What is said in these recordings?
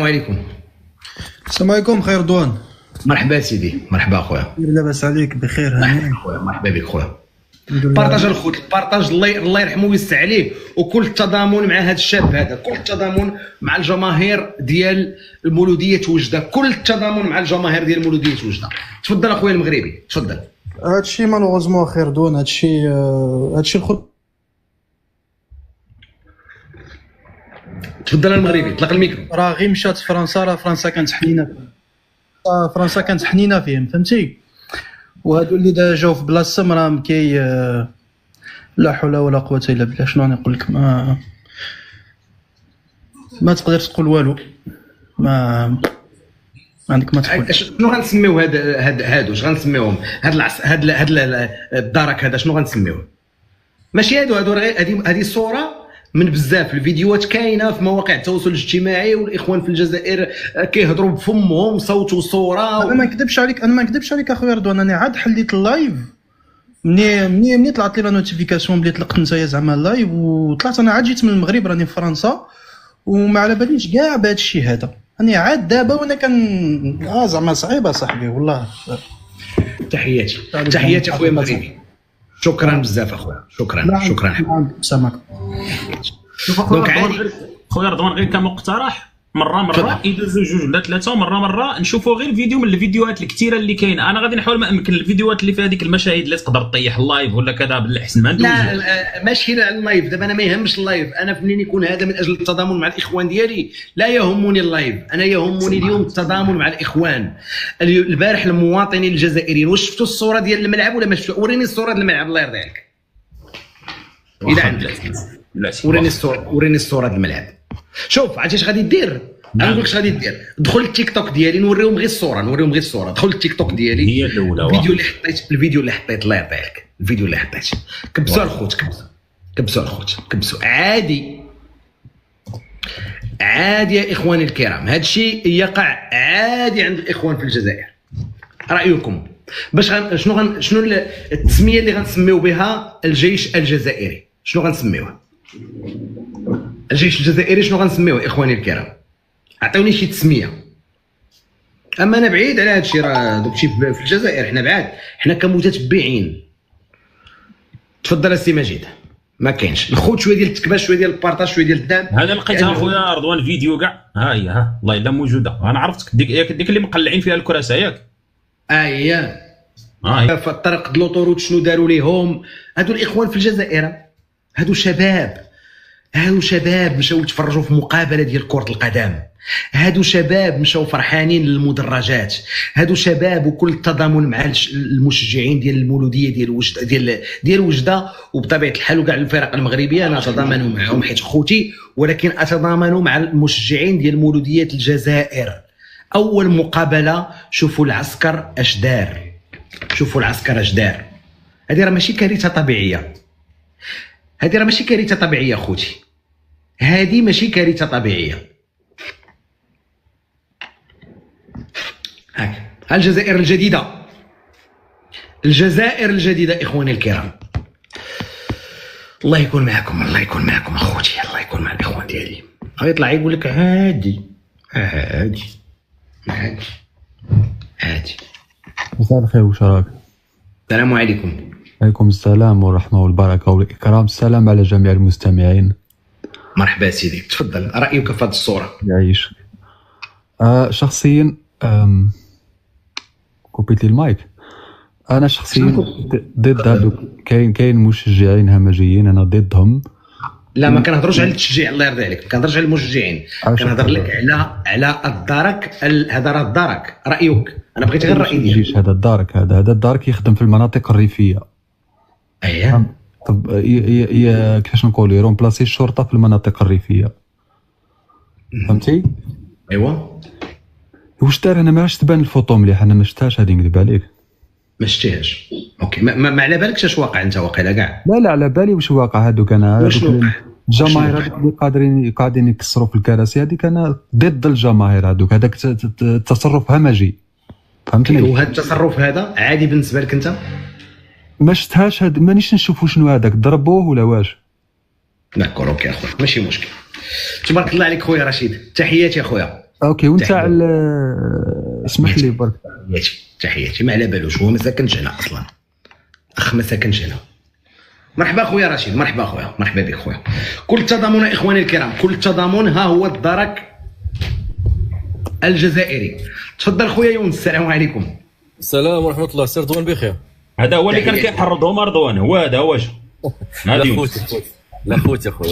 عليكم. السلام عليكم. خير دوان. مرحبا سيدي. مرحبا خويا. لاباس عليك؟ بخير. مرحبا خويا. مرحبا بك خويا. بارطاج الخوت، بارطاج الله يرحمه ويوسع عليه، وكل التضامن مع هذا الشاب هذا، كل التضامن مع الجماهير ديال المولوديه وجده، كل التضامن مع الجماهير ديال المولوديه وجده. تفضل اخويا المغربي، تفضل. هادشي مالوغوزمون خير دوان، هادشي الخط. تفضل المغربي، طلق الميكرو. راه غير مشات فرنسا، راه فرنسا كانت حنينه، فرنسا كانت حنينه فيهم، فهمتي؟ وهادو اللي جاو في بلاصتهم راهم لا حول ولا قوه الا بالله. شنو نقول لك؟ ما تقدر تقول والو، ما عندك ما تقول. شنو غنسميو هادو؟ اش غنسميوهم؟ هاد الدرك هذا شنو غنسميوه؟ ماشي هادو غير هذه صوره من بزاف الفيديوهات كاينه في مواقع التواصل الاجتماعي، والاخوان في الجزائر كيهضروا بفمهم، صوتوا صوره انا ما نكذبش عليك اخويا رضوان. انا عاد حليت اللايف مني طلعت لي لا نوتيفيكاسيون بلي طلقت نتايا زعما اللايف، وطلعت انا عاد جيت من المغرب، راني في فرنسا وما على باليش كاع بهذا الشيء هذا. راني عاد دابا وانا كان زعما صعيبه صاحبي والله. تحياتي اخويا المغربي. شكرا بزاف اخويا. شكرا. سامعك. شوف خويا رضوان غير كمقترح، مره يدوزو جوج ولا ثلاثه، مره نشوفوا غير فيديو من الفيديوهات الكثيره اللي كاينه. انا غادي نحاول ما امكن الفيديوهات اللي فيها هذيك المشاهد اللي تقدر تطيح اللايف ولا كذا بالاحسن ما ندوزو. لا ماشي على اللايف دابا، انا ما يهمش اللايف. انا منين يكون هذا من اجل التضامن مع الاخوان ديالي لا يهمني اللايف، انا يهمني اليوم التضامن مع الاخوان. البارح المواطنين الجزائريين، واش شفتوا الصوره ديال الملعب ولا ما شفتوا؟ وريني الصوره ديال الملعب الله يرضي عليك. اذا عندك وريني الصوره ديال الملعب. شوف عرفتي اش غادي دير؟ انا نقول لك اش غادي دير. دخل التيك توك ديالي نوريهم غير الصوره، دخل التيك توك ديالي هي الاولى. الفيديو اللي حطيت الله يرضي عليك، الفيديو اللي حطيت. كبسوا الخوت، كبسوا عادي يا اخواني الكرام. هذا الشيء يقع عادي عند الاخوان في الجزائر. رايكم باش شنو التسميه اللي غنسميو بها الجيش الجزائري؟ شنو غنسميوه؟ الجيش الجزائري شنو غنسميوه اخواني الكرام؟ عطيوني شي تسميه. اما انا بعيد على هذا الشيء، راه داكشي في الجزائر حنا بعاد، حنا كمتتبعين. تفضل السي مجيد. ما كاينش الخوت، شويه ديال التكبه، شويه ديال البارطاج، شويه ديال الدعم. هذا لقيتها يعني خويا رضوان فيديو كاع. ها هي والله الا موجوده. انا عرفتك ديك اللي مقلعين فيها الكراسه ياك. هي في الطريق د لوطوروت شنو داروا ليهم هادو الاخوان في الجزائر؟ هادو شباب مشاو يتفرجوا في مقابله ديال كره القدم، هادو شباب مشاو فرحانين للمدرجات، هادو شباب وكل التضامن مع المشجعين ديال المولوديه ديال وجده وبطبيعه الحال وكاع الفرق المغربيه. انا اتضامن معهم حيت خوتي، ولكن اتضامن مع المشجعين ديال مولوديه الجزائر. اول مقابله شوفوا العسكر اش دار، هذه راه ماشي كارثه طبيعيه، خوتي، هذه ماشي كارثه طبيعيه. هاك الجزائر الجديده اخواني الكرام. الله يكون معكم اخوتي، الله يكون مع الاخوان ديالي. غيطلع يقول لك عادي. مساء الخير، واش راك؟ السلام عليكم. عليكم السلام والرحمه والبركه والاكرام. السلام على جميع المستمعين. مرحبا سيدي، تفضل. رايك في هذه الصوره؟ يعيشك. شخصيا كوبيت لي المايك. انا شخصيا ضد هذوك. كاين مشجعين همجيين، انا ضدهم. لا ما كنهضروش على التشجيع الله يرضي عليك، ما كنهضرش على المشجعين، كنهضر لك على الدرك. هذا راه الدرك. رايك؟ انا بغيت غير الراي ديالك. هذا الدرك يخدم في المناطق الريفيه. اييه. طب كيفاش نقول، يرومبلاسي الشرطه في المناطق الريفيه، فهمتي؟ ايوا. واش دار؟ انا ما تبان الفوطو مليح، انا ما شفتهاش، هذه نكذب عليك. ما شفتيهاش؟ اوكي. ما على بالكش اش واقع انت واقيلا كاع؟ لا على بالي واش واقع. هذوك انا الجماهير هذوك اللي قاعدين يكسروا في الكراسي، هذيك انا ضد الجماهير هذوك. هذاك التصرف همجي، فهمتني؟ وهذا التصرف هذا عادي بالنسبه لك انت؟ ما شفتهاش، مانيش نشوفوا شنو هذاك، ضربوه ولا واش؟ داكور اوكي اخويا، ماشي مشكل. تبارك الله عليك خويا رشيد، تحياتي اخويا. اوكي وانت اسمح لي برك. تحياتي ما على بالوش، هو ما ساكنش هنا اصلا، اخ ما ساكنش هنا. مرحبا خويا رشيد، مرحبا خويا، مرحبا بك خويا. كل تضامن اخواني الكرام، كل تضامن. ها هو الدرك الجزائري. تفضل خويا يونس. السلام عليكم. السلام ورحمه الله. سير رضوان بخير. هذا هو اللي كان كيحرض عمر رضوان، هو هذا هو جا. لا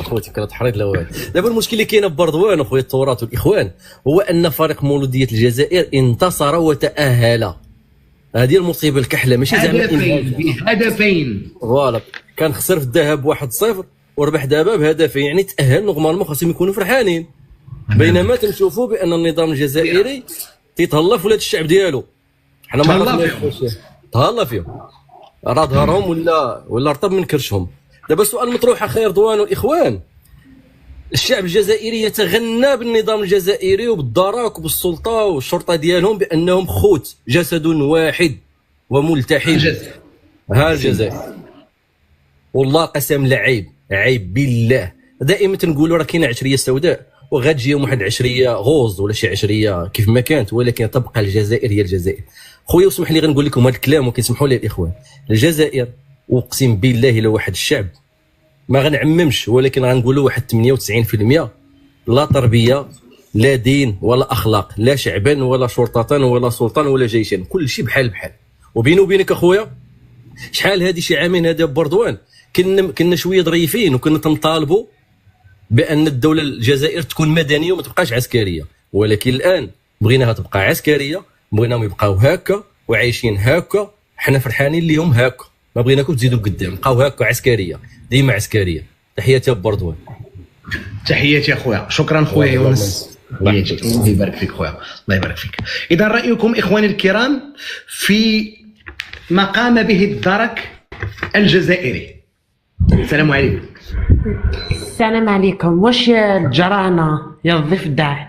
خوتي كان تحريض لا والو. دابا المشكل اللي كاين برضوان اخويا الثورات والاخوان هو ان فريق مولوديه الجزائر انتصر وتاهل. هذه المصيبه الكحله، ماشي زعما هدفين. فوالا كان خسر في الذهاب 1-0 وربح دابا بهدفين، يعني تاهل. نورمالمون خاصهم يكونوا فرحانين. بينما تنشوفوا بان النظام الجزائري تيتهلا في ولاد الشعب ديالو. حنا ما عرفناش تهلا فيهم، راه ظهرهم ولا رطب من كرشهم. دابا السؤال المطروح اخي رضوان والاخوان، الشعب الجزائري يتغنى بالنظام الجزائري وبالدرك وبالسلطه والشرطه ديالهم بانهم خوت، جسد واحد وملتحم. ها الجزائر والله قسم لا عيب بالله. دائما تنقولوا راه كاينه عشريه سوداء وغتجي يوم واحد عشريه غوز ولا شي عشريه كيف ما كانت، ولكن تبقى الجزائر هي الجزائر. خويا واسمح لي غنقول لكم هذا الكلام وكيسمحوا لي الاخوان. الجزائر اقسم بالله الا واحد الشعب، ما غنعممش ولكن غنقولوا واحد 98% لا تربيه لا دين ولا اخلاق، لا شعبا ولا شرطه ولا سلطان ولا جيشا، كل شيء بحال بحال. وبيني وبينك اخويا شحال هذه شي عامين هذا بردوان كنا شويه ظريفين وكنا تنطالبوا بان الدوله الجزائر تكون مدنيه وما تبقاش عسكريه، ولكن الان بغيناها تبقى عسكريه، بغيناهم يبقاو هكا وعايشين هكا، حنا فرحانين ليهم هكا، ما بغيناكم تزيدوا قدام، بقاو هكا عسكريه ديما عسكريه. تحياتي يا بردوان. تحياتي اخويا، شكرا خويا يونس. الله يبارك فيك خويا، الله يبارك فيك. اذا رايكم اخواني الكرام في ما قام به الدرك الجزائري. السلام عليكم. السلام عليكم. واش الجرانه يا الضفدع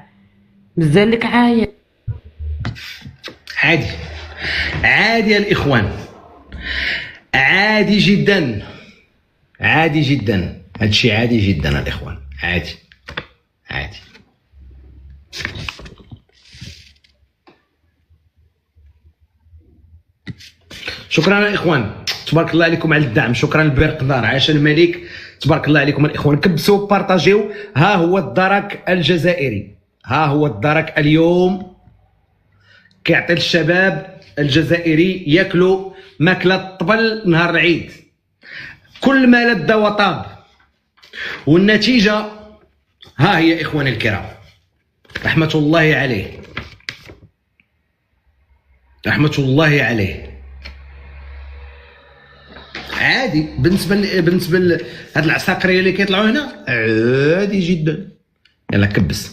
مازال لك عاية؟ عادي يا الاخوان، عادي جدا، عادي جدا، هادشي عادي جدا الاخوان، عادي. شكرا الاخوان، تبارك الله عليكم على الدعم. شكرا لبرقدار، عاش الملك، تبارك الله عليكم الاخوان. كبسوا بارطاجيو. ها هو الدرك الجزائري، ها هو الدرك اليوم كيعطي الشباب الجزائري ياكلوا ماكله الطبل نهار العيد، كل ما لذ وطاب. والنتيجه ها هي اخواني الكرام، رحمه الله عليه، رحمه الله عليه. عادي بالنسبه لهاد العساكريه اللي كيطلعوا هنا، عادي جدا. يلا كبس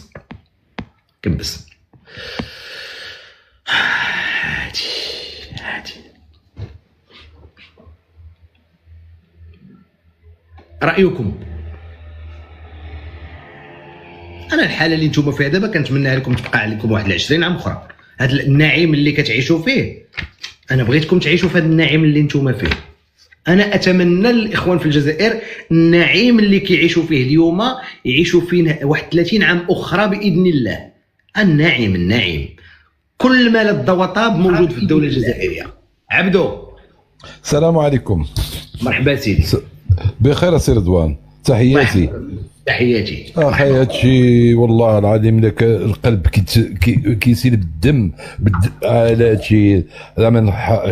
عادي. رايكم؟ انا الحاله اللي نتوما فيها دابا كنتمنى لكم تبقى عليكم واحد 20 عام اخرى. هذا النعيم اللي كتعيشوا فيه انا بغيتكم تعيشوا في هذا النعيم اللي نتوما فيه. انا اتمنى للاخوان في الجزائر النعيم اللي كيعيشوا فيه اليوم يعيشوا فيه واحد 30 عام اخرى باذن الله. النعيم كل ما لذ وطاب موجود في الدوله الجزائريه. عبدو السلام عليكم. مرحبا سيدي. بخير سي رضوان، تحياتي. تحياتي. اخي هادشي والله العظيم لك القلب كيسيل بالدم على هادشي، زعما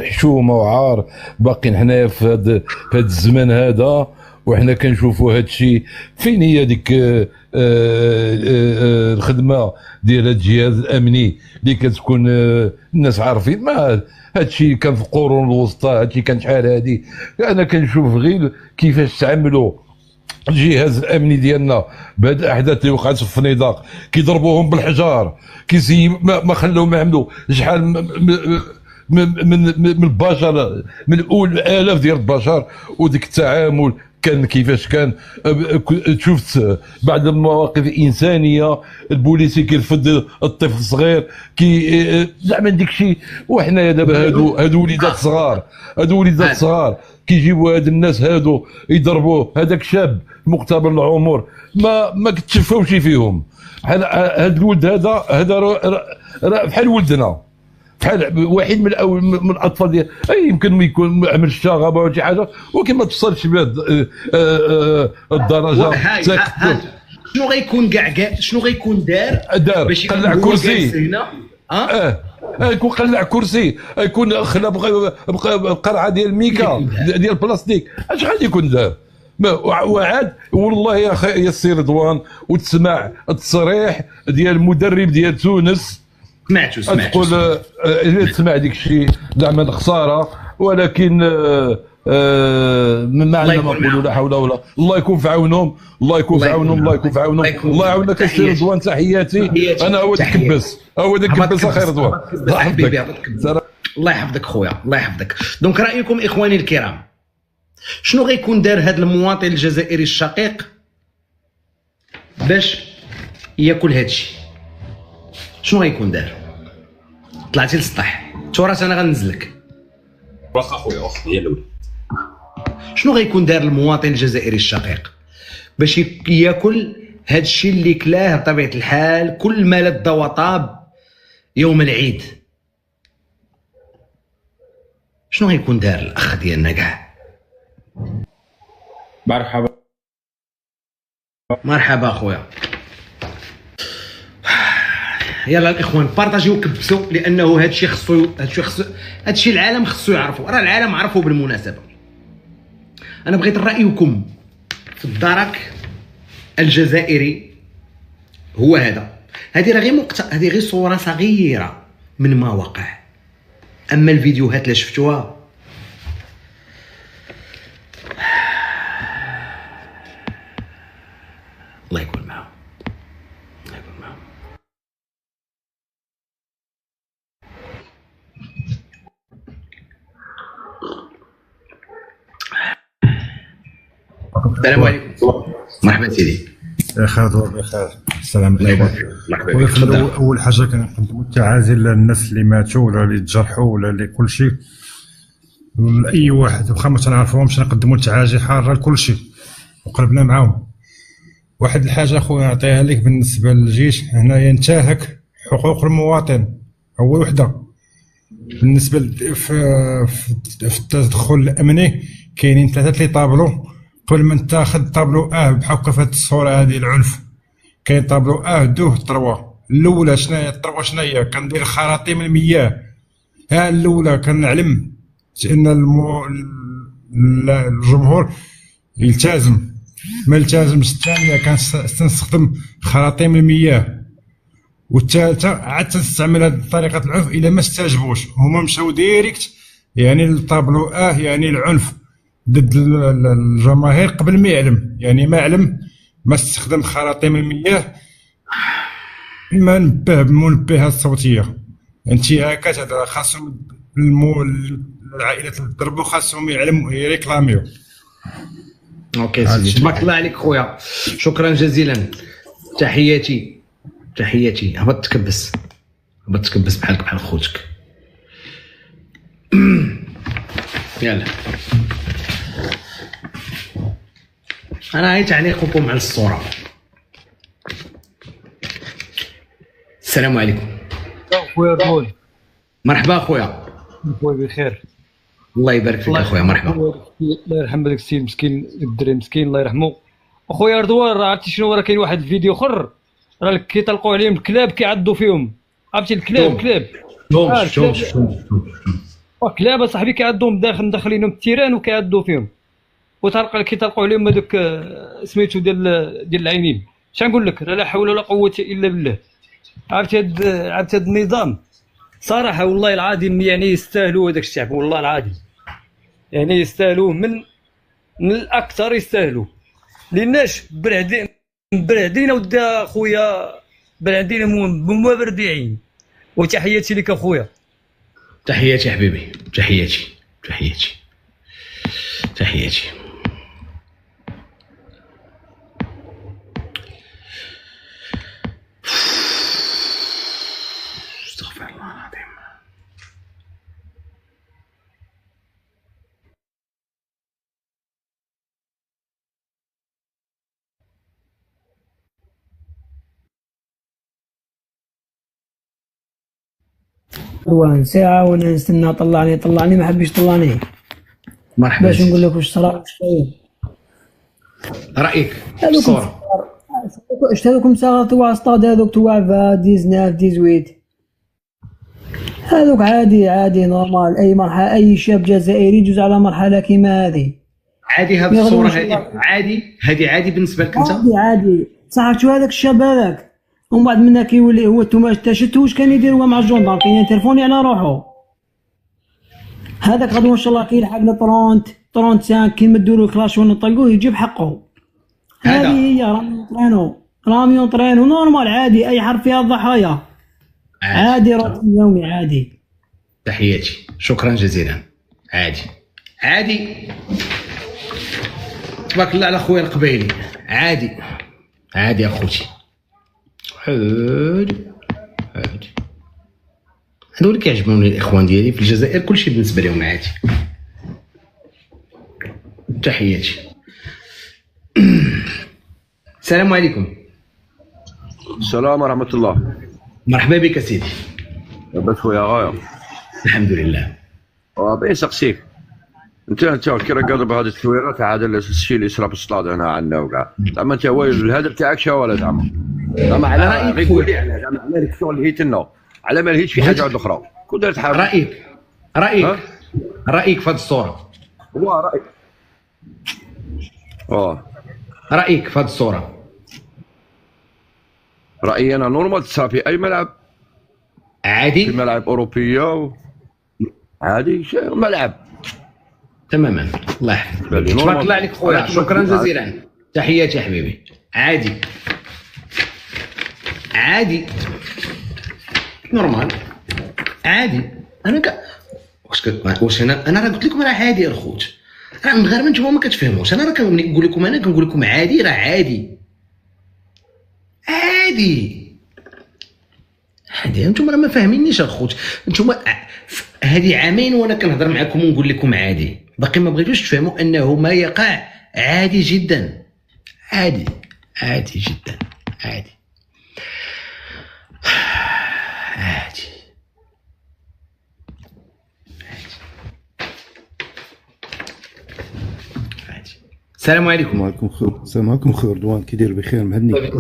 حشومه وعار. باقيين حنايا في هذا الزمان هذا وحنا كنشوفوا هادشي. فين هي ديك الخدمه ديال هاد الجهاز الامني اللي كتكون الناس عارفين؟ ما هادشي كان في القرون الوسطى، هادشي كان شحال هادي. انا كنشوف غير كيفاش تعاملوا الجهاز الامني ديالنا بهاد الاحداث اللي وقعت في الفنيدق، كيضربوهم بالحجار، كيزي ما خلوهم يعملوا شحال من البشر، من الاف ديال البشر. وديك التعامل كان كيفاش كان. شفت بعض المواقف الانسانيه، البوليسي كيرفد الطفل الصغير زعما ديك الشيء. وحنايا دابا هادو وليدات صغار، كيجيبوا هاد الناس هادو يضربوه، هذاك شاب مقتبل العمر ما كتشفاوش فيهم. بحال هاد الولد هذا بحال ولدنا، بحال واحد من الاطفال ديال يمكن ما يكون عمل الشغبه ولا شي حاجه، ولكن ما توصلش به الدرجه. شنو غيكون كاع شنو غيكون دار باش قلع كرسي يكون قلع كرسي، يكون خلا بقرعه ديال الميكا ديال البلاستيك، اش غادي يكون دار؟ وعاد والله يا سي رضوان وتسمع التصريح ديال المدرب ديال تونس، سمعتو تقول تسمع ديك الشيء زعما الخساره، ولكن ما عندنا ما نقولوا لا حول ولا الله يكون في عونهم، الله يكون في عونهم، الله يكون في عونهم، الله يعاونك السي رضوان. تحياتي انا هو داك الكبس، هو داك الكبس اخي رضوان، الله يحفظك. الله يحفظك خويا، الله يحفظك. دونك رايكم اخواني الكرام، شنو غيكون دار هذا المواطن الجزائري الشقيق باش ياكل هذا الشيء؟ شنو غيكون دار؟ طلعتي للسطح تراث، انا غنزلك واخا خويا واخا هي الاولى. شنو غيكون دار المواطن الجزائري الشقيق باش ياكل هذا الشيء اللي كلاه بطبيعه الحال كل ما لذ وطاب يوم العيد؟ شنو غيكون دار الاخ ديالنا كاع؟ مرحبا خويا. يلا الاخوان بارطاجيو وكبسوا، لانه هادشي خصو هادشي العالم خصو يعرفوا، راه العالم عرفوا بالمناسبه. انا بغيت رايكم في الدرك الجزائري هو هذا. هذه راه غير هذه غير صوره صغيره من ما وقع، اما الفيديوهات اللي شفتوها الله يكون معاهم، الله يكون معاهم. السلام عليكم. مرحبا سيدي. بخير بخير. السلام عليكم. مرحبا. اول حاجه كنقدموا التعازي للناس اللي ماتوا ولا اللي تجرحوا ولا اللي كل شيء، لاي واحد واخا ما تنعرفوهمش نقدموا التعازي حاره لكل شيء وقلبنا معاهم. واحد الحاجه اخويا نعطيها لك بالنسبه للجيش، هنايا انتهك حقوق المواطن اول وحده. بالنسبه في التدخل الامني كاينين ثلاثه اللي طابلوا قبل ما تاخذ طابلو بحال هكا في هذه الصوره هذه العنف. كاين طابلو دوه الطروا الاولى. شناهي الطروا؟ شناهي؟ كندير خراطيم المياه. الاولى كنعلم ان الجمهور يلتزم، ما التزمش. الثانيه كنستخدم خراطيم المياه، والثالثه عاد تستعمل هذه طريقه العنف الا ما استجابوش. هما مشاو ديريكت يعني الطابلو يعني العنف ضد الجماهير قبل ما يعلم، يعني ما علم ما استخدم خراطيم المياه، ما نبه بالمنبهات الصوتيه. انتهاكات هذا خاصهم العائلات اللي ضربوا خاصهم يعلموا يريكلاميو. اوكي سيدي، تبارك الله عليك خويا، شكرا جزيلا. تحياتي تحياتي. هبط تكبس، هبط تكبس بحالك بحال خوتك. يلا انا عيت عليكم على الصوره. السلام عليكم. خويا رول. مرحبا خويا. خويا بخير. الله يبارك فيك اخويا. مرحبا. الله يرحم هذاك السيد مسكين، الدري مسكين الله يرحمه. اخويا رضوان راه عرفتي شنو؟ راه كاين واحد الفيديو اخر راه كيطلقوا عليهم الكلاب كيعضوا فيهم. عرفتي الكلاب؟ كلاب كلاب صاحبي كيعضوهم داخلينهم التيران وكيعضوا فيهم، كيطلقوا عليهم هذوك سميتو ديال العينين. اش نقول لك؟ لا حول ولا قوه الا بالله. عرفتي هذا النظام صراحه والله العظيم يعني يستاهلوا هذاك الشعب، والله العظيم يعني يستاهلوه من الاكثر، يستاهلوا. لاناش بردين ودي اخويا، بردين هما برديعين. وتحياتي لك اخويا. تحياتي حبيبي، تحياتي تحياتي تحياتي. روان ساعة وانا نستنى طلعني ما حبش طلعني مرحبا باش نقول لك واش صرا واش كاين. رايك الصوره شتا لكم صغار توا سطاد هذوك توا 19 18 هذوك عادي نورمال. اي مرحله اي شاب جزائري يجوز على مرحله كيما هذه. عادي هذه الصوره هذه عادي بالنسبه لك انت؟ عادي صح. شو هذاك الشاب هذاك ومن بعد منها كيولي هو نتوما شفتوا واش كان يدير هو مع الجندار كاين تليفوني على روحو. هذاك غدوه ان شاء الله كيلحق ل 30 35 كي نمدوا له كلاش ونطلقوه يجيب حقه. هذه هي رامي ينطرينو نورمال عادي. اي حرف فيها الضحايا عادي روتين يومي عادي. تحياتي شكرا جزيلا. عادي تبارك الله على خويا القبيلي. عادي اخوتي. عادي هذول اللي كيعجبوني الاخوان ديالي في الجزائر كلشي بالنسبه لهم عادي. تحياتي. السلام عليكم. السلام ورحمة الله. مرحبا بك سيدي. لاباس خويا غاية؟ الحمد لله. بغيت نسقسيك انت كي راك بهذه التصويرات عاد الشيء اللي يصرا في الصلاد هنا عندنا وكاع زعما انت هو الهدف تاعك شا ولا زعما على غير قول لي زعما على ديك الشغل اللي هيتنا على ما لهيتش في حاجه واحده اخرى كون درت حاجه. رايك في هذه الصوره؟ هو رايك رايك في هذه الصوره؟ رايي انا نورمال تصرا في اي ملعب عادي، في ملاعب اوروبيه عادي ملعب تماما. الله يحفظك تبارك الله عليك خويا. شكرا جزيلا. تحياتي يا حبيبي. عادي نورمال عادي. انا واش انا راه قلت لكم راه عادي يا الخوت. راه المغاربه نتوما ما كتفهموش. انا راه كنقول لكم كنقول لكم عادي راه عادي انتم راه ما فاهمينيش الخوت. انتم هذه عامين وانا كنهضر معكم ونقول لكم عادي، باقي ما بغيتوش تفهموا انه ما يقع عادي جدا. عادي جدا. عادي السلام عليكم. وعليكم السلام عليكم خويا رضوان، كي داير بخير مهني؟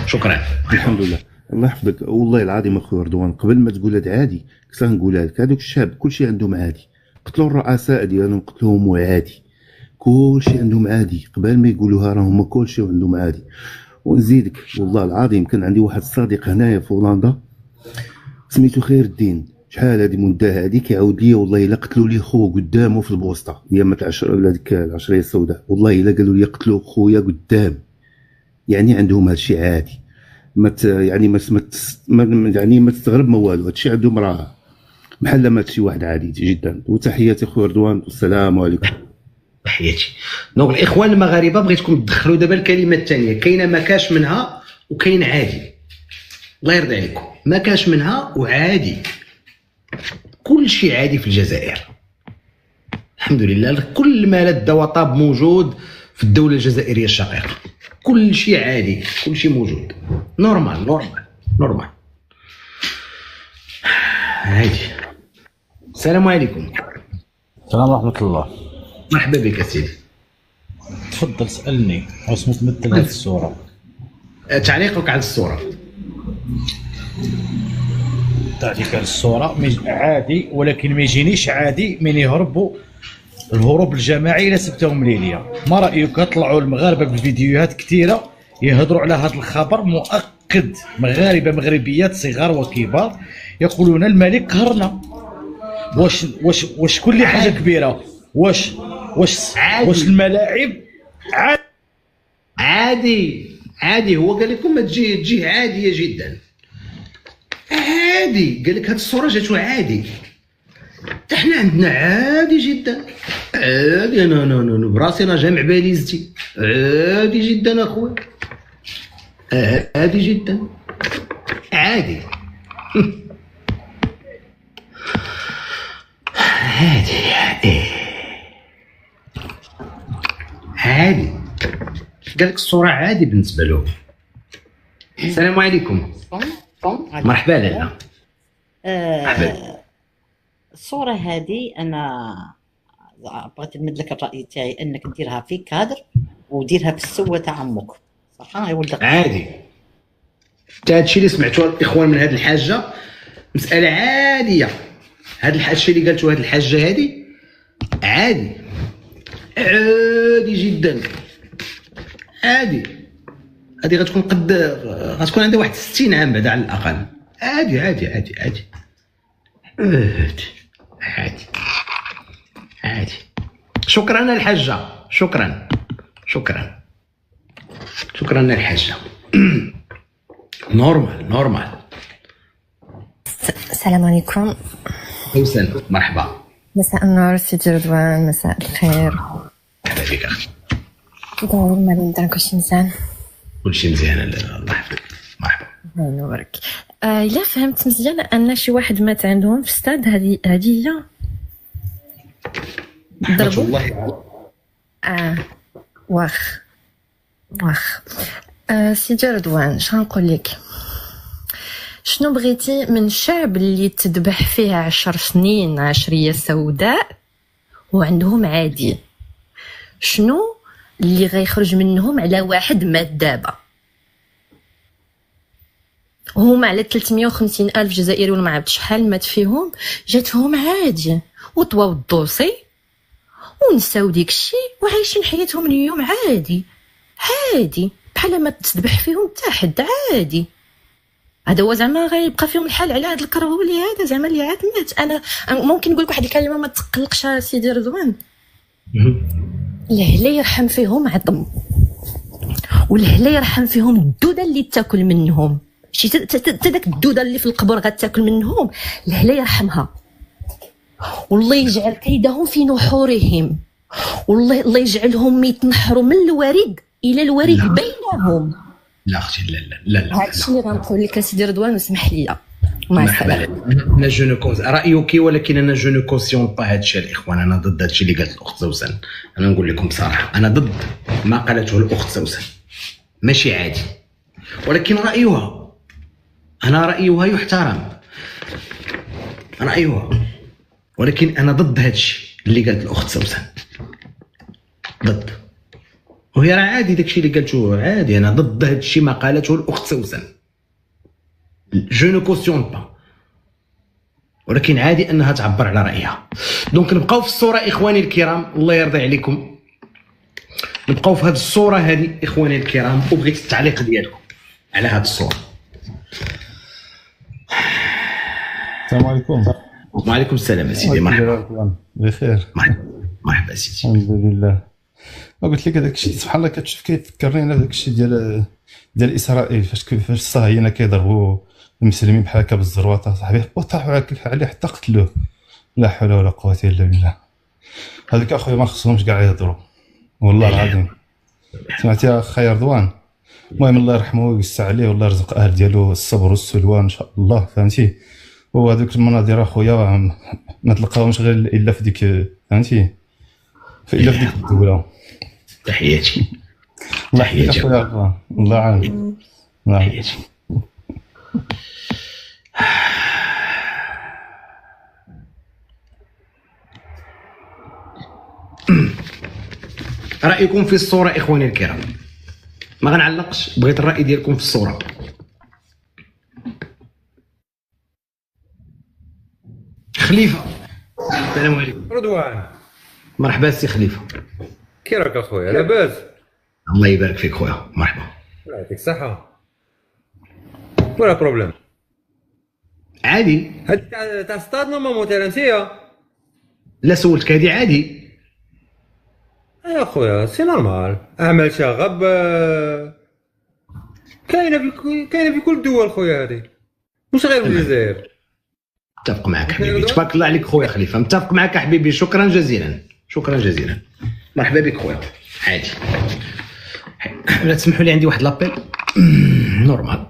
شكرا. الحمد لله. الله يحفظك. والله العظيم اخويا رضوان قبل ما تقول هاد عادي كنت نقولها لك هذوك الشعب كلشي عندهم عادي. قتلوا الرؤساء ديالهم قتلوهم وعادي كلشي عندهم عادي قبل ما يقولوها راه هما كلشي عندهم عادي. ونزيدك والله العظيم كان عندي واحد الصديق هنايا في هولندا سميتو خير الدين. شحال هادي مده هادي كيعاود لي والله الا قتلوا لي خوه قدامه في البوسطه ايام العشر ولا ديك العشريه السوداء. والله الا قالوا لي قتلوا خويا قدام. يعني عندهم هادشي عادي. ما تستغرب ما والو. هادشي عندهم راه بحال ما شي واحد عادي جدا. وتحياتي خويا رضوان والسلام عليكم. تحياتي. دونك الاخوان المغاربه بغيتكم تدخلوا دابا الكلمه الثانيه. كاينه ما كاش منها وكاين عادي. الله يرضي عليكم. ما كاش منها وعادي. كل شيء عادي في الجزائر الحمد لله. كل ما لذ وطاب موجود في الدوله الجزائريه الشقيقه. كل شيء عادي، كل شيء موجود نورمال عادي. السلام عليكم. السلام ورحمة الله. مرحبا بك سيدي. تفضل سألني واش متمثل هذه الصورة. تعليقك على الصورة. تعطيك على الصورة عادي، ولكن ما يجينيش عادي من يهربوا الهروب الجماعي الى سبتهم ليليا. ما رايك طلعوا المغاربه بفيديوهات كثيره يهضروا على هذا الخبر مؤكد. مغربيات صغار وكبار يقولون الملك قهرنا. واش كل حاجه كبيره واش الملاعب عادي. هو قال لكم تجي عاديه جدا. عادي قال لك هاد الصوره جاتو عادي. احنا عندنا عادي جدا. عادي انا براسي انا جامع باليزتي. عادي جدا اخويا. عادي جدا. عادي. عادي. قال لك الصوره عادي بالنسبه له. السلام عليكم. مرحبا لاله. الصورة هذه أنا بغيت نمد لك الرأي تاعي أنك ديرها في كادر وديرها في السوة تاع عمك، صح يا ولد؟ عادي. حتى هادشي اللي سمعتوه الاخوان من هاد الحاجه مساله عاديه. هاد الشيء اللي قالته هاد الحاجه هادي عادي، عادي جدا، عادي. هادي غتكون غتكون عندها واحد 60 عام بعد على الاقل. عادي عادي عادي عادي عادي عادي عادي. شكرا الحاجه، شكرا الحاجه. نورمال. السلام عليكم. وسهلا، مرحبا. مساء النور سيدي رضوان، مساء الخير. مرحبا بك اخي. كي داير مريم؟ كلشي مزيان؟ كلشي مزيان، الله يحفظك. مرحبا. الله ينورك. الا فهمت مزيان ان شي واحد مات عندهم في استاد، هذه هي ضربوا والله. واخ سيدي رضوان، شنقول لك؟ شنو بغيتي من شعب اللي تذبح فيه 10 سنين عشرية سوداء وعندهم عادي؟ شنو اللي غيخرج منهم على واحد مات دابا؟ هما على 350 ألف جزائري ولا ما عرفت شحال مات فيهم، جاتهم عادي وطواو الدوسي ونساو ديكشي وعايشين حياتهم اليوم عادي بحال ما تذبح فيهم حتى حد عادي. هذا هو زعما غيبقى فيهم الحال على هذا الكرهول اللي هذا زعما اللي عاد مات. انا ممكن نقول لك واحد الكلمه ما تقلقش سيدي رضوان، الهلا يرحم فيهم عظم، والهلا يرحم فيهم الدوده اللي تاكل منهم، شي حتى داك الدوده اللي في القبر غتاكل منهم الهلا يرحمها، والله يجعل كيدهم في نحورهم، والله الله يجعلهم يتنحروا من الوريد الى الوريد بينهم. لا اختي لا هادشي اللي غنقول لك سيدي رضوان، وسمح لي. مرحبا. انا رايك، ولكن انا جو نو كونسيون با هادشي الاخوان. انا ضد هادشي اللي قالت الاخت سوسن. انا نقول لكم بصراحه انا ضد ما قالته الاخت سوسن، ماشي عادي، ولكن رايها يحترم، رايها، ولكن انا ضد هادشي اللي قالت الاخت سوسن، ضد. وهي راه عادي داكشي اللي قالته عادي. انا ضد هادشي ما قالته الاخت سوسن، جو نو كوسيون با، ولكن عادي انها تعبر على رايها. دونك نبقاو في الصوره اخواني الكرام، الله يرضي عليكم، نبقاو في هذه الصوره هذه اخواني الكرام، وبغيت التعليق ديالكم على هذه الصوره. السلام عليكم. وعليكم السلام سيدي، مرحبا. بخير. مرحبا سيدي. الحمد لله. قلت لك هذاك الشيء سبحان الله كتشوف كيفكرني انا هذاك الشيء ديال اسرائيل، فاش الصهاينه كيضربوا المسلمين بحال هكا بالزروطه صاحبي، وطاحوا عليه حتى قتلوه. لا حول ولا قوه الا بالله. هذاك اخويا ما خصهمش كاع يهضروا والله العظيم. سمعتي يا اخي رضوان؟ المهم الله يرحمه ويوسع عليه والله يرزق اهل ديالو الصبر والسلوان ان شاء الله، فهمتي؟ وهذوك المناظر اخويا ما تلقاهمش غير الا في ديك، فهمتي؟ الا في ديك الدوله. تحياتي. الله يحييك اخويا رضوان، الله يعاونك. تحياتي. رايكم في الصوره اخواني الكرام؟ ما غنعلقش، بغيت الراي ديالكم في الصوره. خليفه، السلام عليكم. رضوان، مرحبا سي خليفه. كي راك اخويا؟ لاباس؟ الله يبارك فيك خويا، مرحبا. الله يعطيك الصحه. ولا بروبليم؟ عادي. هاد تاع ستاد نورمالمون تيرانسيه؟ لا سولتك، هادي عادي. يا خويا سي نورمال، اعمال شغب كاينه في كل الدول خويا، هذه مش غير في الجزائر. متفق معك حبيبي، تبارك الله عليك خويا خليفه، متفق معك حبيبي، شكرا جزيلا. مرحبا بك خويا. عادي. لا تسمحوا لي، عندي واحد لابيل. نورمال.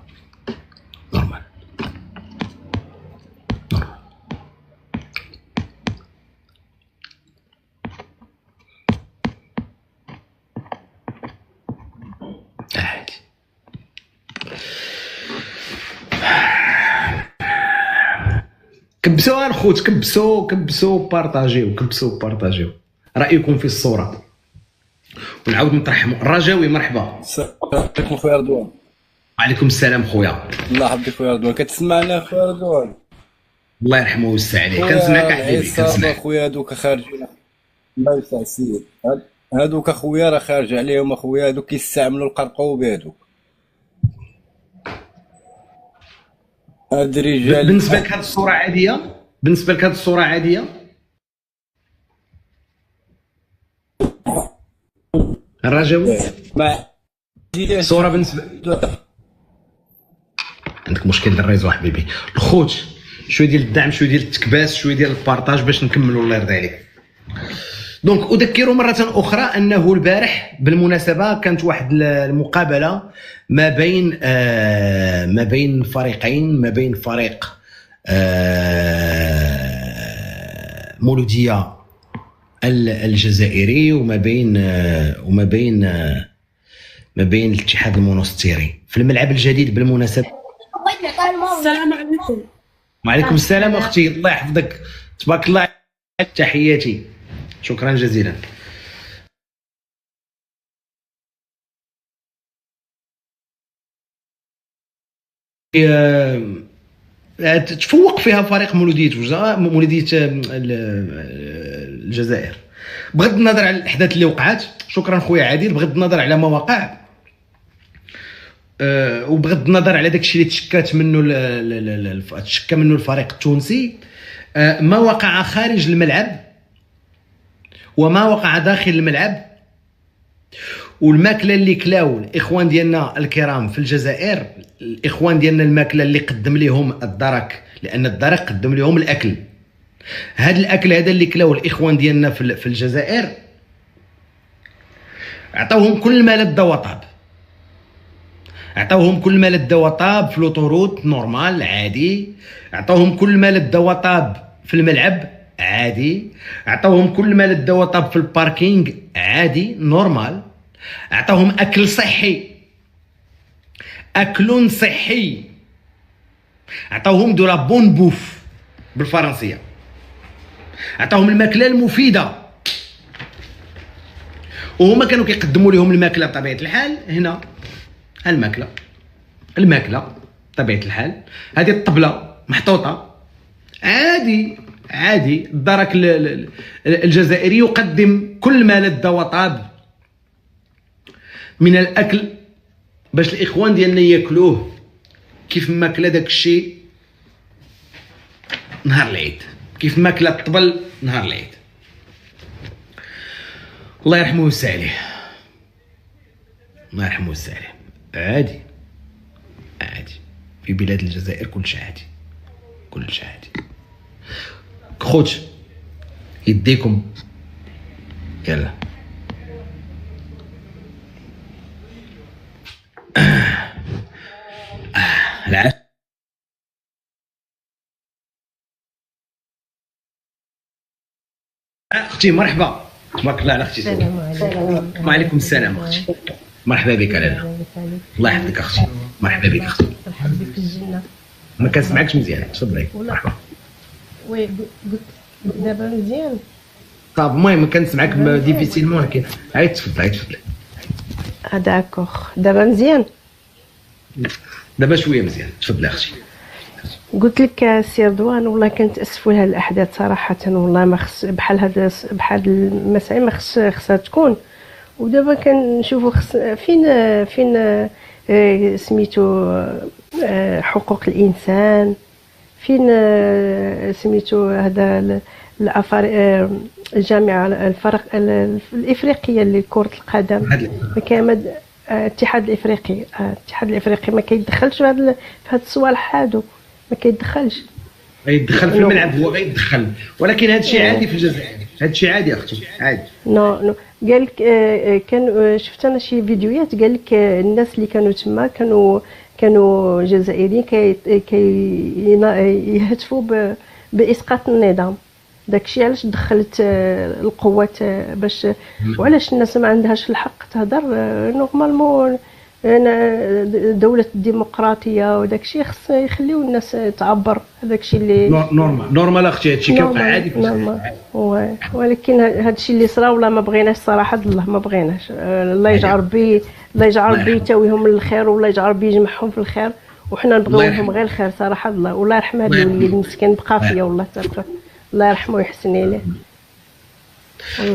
كبسوا الخوت، كبسوا بارطاجيو رايكم في الصوره، ونعاود نطرحهم. الرجاوي مرحبا. السلام عليكم خويا رضوان. وعليكم السلام خويا. الله يحفظك خويا رضوان، كتسمعنا خويا رضوان؟ الله يرحمه ويوسع عليه. كنسمعك احبيبي، كنسمعك خويا. هادوك خارجين، الله يوسع السيد، هادوك اخويا راه خارج عليهم اخويا، هادوك كيستعملوا القرقوب هادوك. هاد الرجال بالنسبه لك هاد الصوره عاديه؟ بالنسبه لك هاد الصوره عاديه؟ الرجاوي ما الصوره بالنسبه عندك مشكل ديال الريزو حبيبي. الخوت شويه ديال الدعم، شويه ديال التكباس، شويه ديال البارطاج باش نكملوا. الله يرضي عليك. دونك اذكر مره اخرى انه البارح بالمناسبه كانت واحد المقابله ما بين فريقين، ما بين فريق مولوديه الجزائري وما بين الاتحاد المونستيري في الملعب الجديد بالمناسبه. السلام عليكم. وعليكم السلام اختي، الله يحفظك، تبارك الله. تحياتي، شكرا جزيلا. تفوق فيها فريق مولودية الجزائر بغض النظر على الاحداث اللي وقعات. شكرا خويا عادل. بغض النظر على ما وقع وبغض النظر على داكشي اللي تشكى منه الفريق التونسي، ما وقع خارج الملعب وما وقع داخل الملعب، والماكله اللي كلاو الاخوان ديالنا الكرام في الجزائر، الاخوان ديالنا الماكله اللي قدم لهم الدرك، لان الدرك قدم لهم الاكل. هذا الاكل هذا اللي كلاو الاخوان ديالنا في الجزائر، عطاوهم كل ما لذ وطاب، عطاوهم كل ما لذ وطاب في لوطوروت نورمال عادي، عطاوهم كل ما لذ وطاب في الملعب عادي، عطاوهم كل ما لذ وطاب في الباركينغ عادي نورمال، عطاوهم اكل صحي، اكل صحي، عطاوهم دو لا بون بوف بالفرنسيه، عطاوهم الماكله المفيده، وهما كانوا كيقدموا لهم الماكله بطبيعه الحال. هنا الماكله بطبيعه الحال، هذه الطبله محطوطه عادي. الدرك الجزائري يقدم كل ما لذ وطاب من الاكل باش الاخوان ديالنا ياكلوه كيف ما كلا داك الشيء نهار العيد، كيف ما كلا الطبل نهار العيد. الله يرحمه ويوسع عليه، الله يرحمه ويوسع عليه. عادي في بلاد الجزائر كلشي عادي. خوت يديكم يلا. العاش اختي، مرحبا، تبارك الله على اختي. السلام عليكم. وعليكم السلام اختي، مرحبا بك لاله. الله يحفظك اختي، مرحبا بك اختي. مرحبا بك في الجنه. ما كنسمعكش مزيان، تفضلي. مرحبا. وي قلت دابا مزيان. طاب المهم كنسمعك ديفيسيلمون، ولكن هاي تفضلي. داكوغ دابا مزيان. دابا شويه مزيان، تفضلي اختي. قلت لك سي رضوان، والله كنتاسفوا لهاد الاحداث صراحه، والله ما خص بحال هاد المسائل ما خصها تكون. ودابا كنشوفوا فين سميتو حقوق الانسان، فين سميتو هذا الجامعه الفرق الافريقيه لكره القدم، الاتحاد الافريقي ما كيدخلش في هاد الصوالح هادو، ما كيدخلش. غيدخل في الملعب، هو غيدخل، ولكن هذا الشيء عادي في الجزائر. هذا الشيء عادي اختي، عادي. نو قال لك كان شفت انا شي فيديوهات، قال لك الناس اللي كانوا تما كانوا جزائريين يهتفوا باسقاط النظام. داكشي علاش دخلت القوات باش، وعلاش الناس ما عندهاش الحق تهضر نورمالمون. انا دوله الديمقراطيه وداك الشيء خص يخليو الناس تعبر. هذاك الشيء اللي نورمال اختي، هادشي كيوقع عادي في الجزائر. ولكن هذا الشيء اللي صرا والله ما بغيناش صراحه، الله ما بغيناش. الله يجعل ربي، الله يجعل ربي يتاويهم للخير، والله يجعل ربي يجمعهم في الخير، وحنا نبغيو لهم غير الخير صراحه. الله والله يرحم هذا الوليد المسكين بقى فيا، والله تبقى الله يرحمه ويحسن اليه.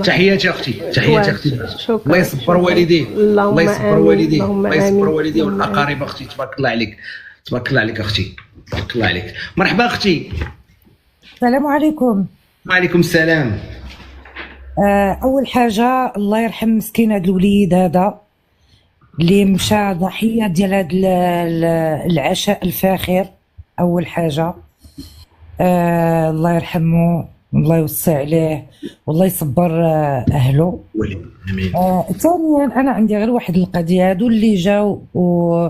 تحياتي اختي، تحياتي اختي. الله يصبر والديه، الله يصبر والديه، الله يصبر والديه والاقارب اختي. تبارك الله عليك، تبارك الله عليك اختي، تبارك الله عليك. مرحبا اختي. السلام عليكم. وعليكم السلام. اول حاجه الله يرحم مسكين هذا الوليد هذا اللي مشى ضحيه ديال هذا العشاء الفاخر. اول حاجه الله يرحمه والله يوسع عليه والله يصبر اهله. ثانيا انا عندي غير واحد القضيه، هادو اللي جاو و